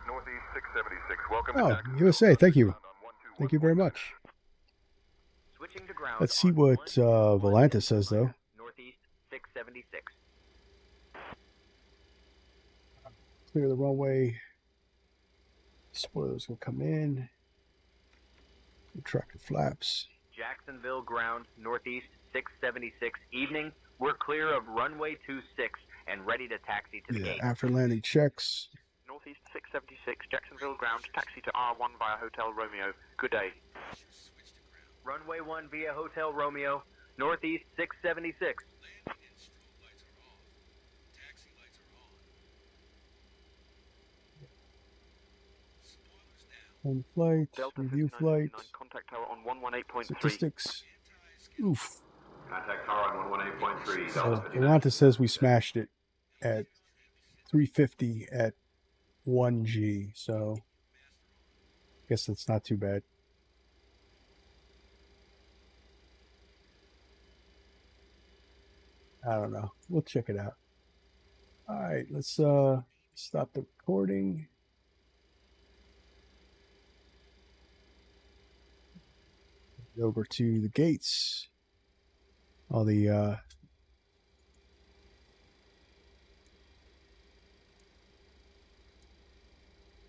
D: Northeast 676, welcome
A: Oh,
D: to Jacksonville.
A: USA, thank you. Thank you very much.
N: Switching to ground.
A: Let's see what Volanta says, though.
N: Northeast 676.
A: Clear the runway. Spoilers will come in. Retract the flaps.
N: Jacksonville ground, Northeast 676, evening. We're clear of runway 26 and ready to taxi to the
A: Yeah,
N: gate.
A: after landing checks.
I: Northeast 676, Jacksonville ground, taxi to R1 via Hotel Romeo. Good day.
N: Runway 1 via Hotel Romeo, Northeast 676.
H: Landing and strobe lights are off. Taxi lights are on. Spoilers down.
A: Home flight,
I: Delta
A: review
I: 5959,
A: flight,
I: contact tower on 118.3.
A: statistics. Oof.
D: Contact tower on 118.3.
A: So Iwanta says we smashed it at 350 at 1G, so I guess that's not too bad. I don't know. We'll check it out. All right, let's stop the recording. Over to the gates. All the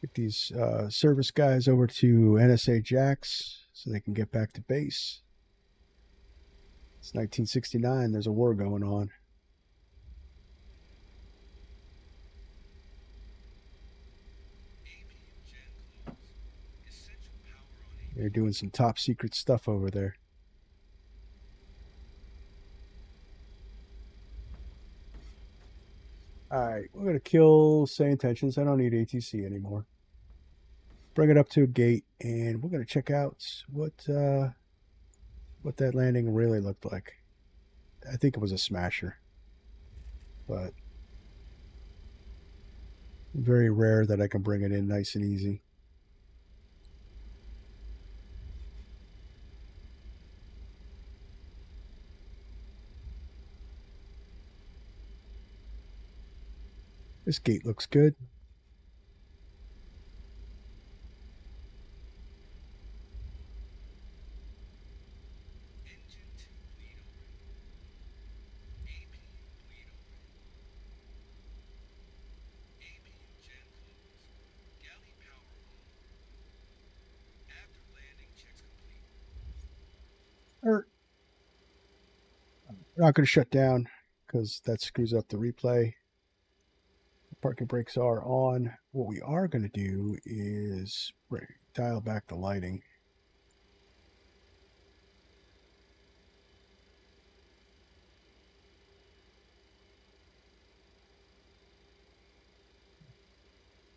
A: get these service guys over to NSA JAX so they can get back to base. It's 1969. There's a war going on. They're doing some top secret stuff over there. Alright, we're going to kill say intentions. I don't need ATC anymore. Bring it up to a gate, and we're going to check out what that landing really looked like. I think it was a smasher. But very rare that I can bring it in nice and easy. This gate looks good. We're not going to shut down because that screws up the replay. The parking brakes are on. What we are going to do is dial back the lighting.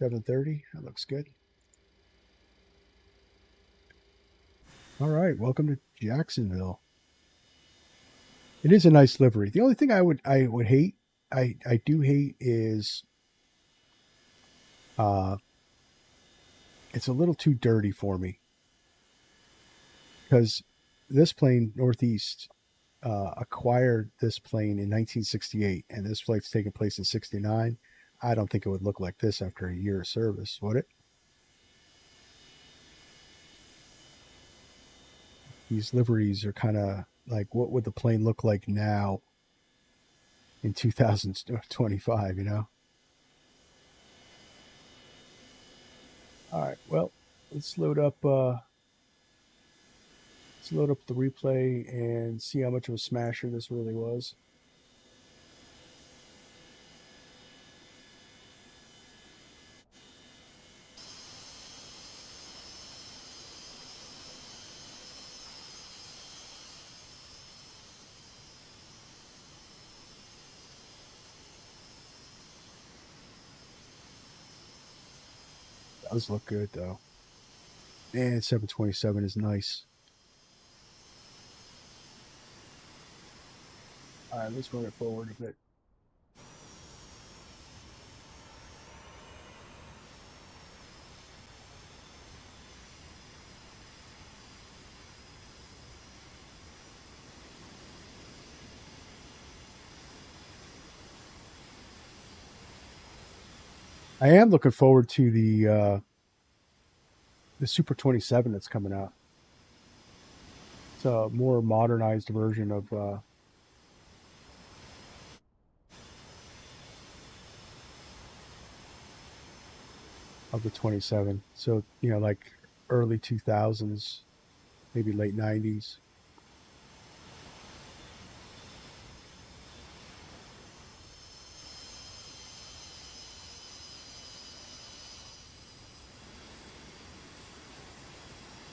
A: $7:30. That looks good. All right, welcome to Jacksonville. It is a nice livery. The only thing I would hate, I do hate is it's a little too dirty for me. Because this plane, Northeast, acquired this plane in 1968, and this flight's taking place in 69. I don't think it would look like this after a year of service, would it? These liveries are kind of like, what would the plane look like now in 2025, you know? All right, well, let's load up the replay and see how much of a smasher this really was. Does look good though. And 727 is nice. All right, let's run it forward a bit. I am looking forward to the Super 27 that's coming out. It's a more modernized version of the 27. So, you know, like early 2000s, maybe late 90s.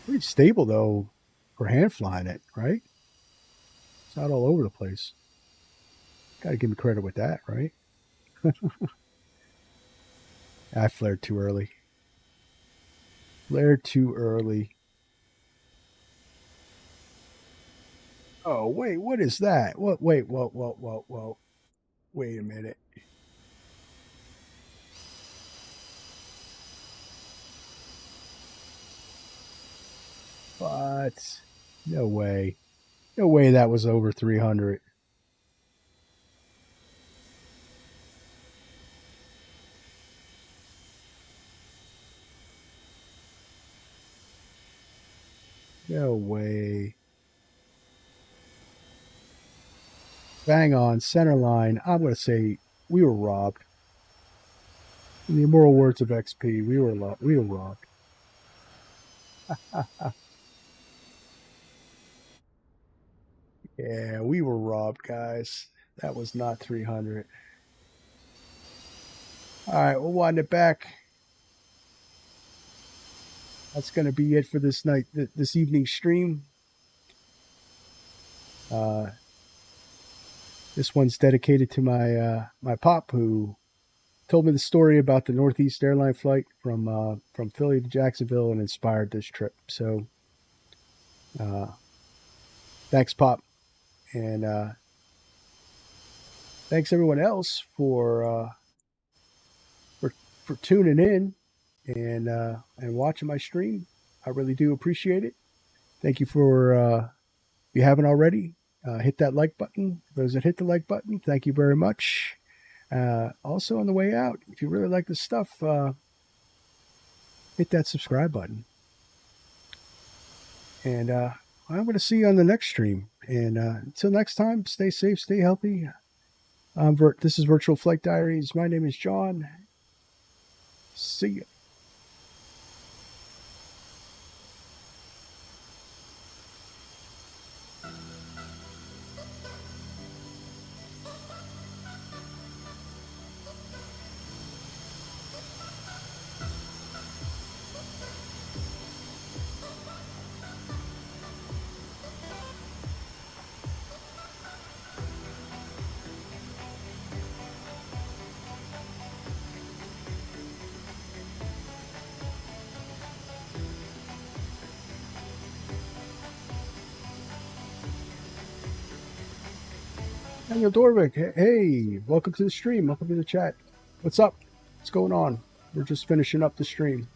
A: Pretty stable though for hand flying it, right? It's not all over the place. Gotta give me credit with that, right? I flared too early. Flare too early. Oh, wait, what is that? What? Wait, whoa. Wait a minute. But no way. No way that was over 300. No way. Bang on, center line. I'm going to say we were robbed. In the immortal words of XP, we were robbed. Yeah, we were robbed, guys. That was not 300. All right, we'll wind it back. That's going to be it for this night, this evening stream. This one's dedicated to my my pop, who told me the story about the Northeast Airline flight from Philly to Jacksonville and inspired this trip. So, thanks, Pop, and thanks everyone else for tuning in and watching my stream. I really do appreciate it. Thank you for if you haven't already, hit that like button. Those that hit the like button, thank you very much. Also, on the way out, if you really like this stuff, hit that subscribe button. And I'm going to see you on the next stream. And until next time, stay safe, stay healthy. This is Virtual Flight Diaries. My name is John. See ya. Daniel Dorvick, hey, welcome to the stream. Welcome to the chat. What's up? What's going on? We're just finishing up the stream.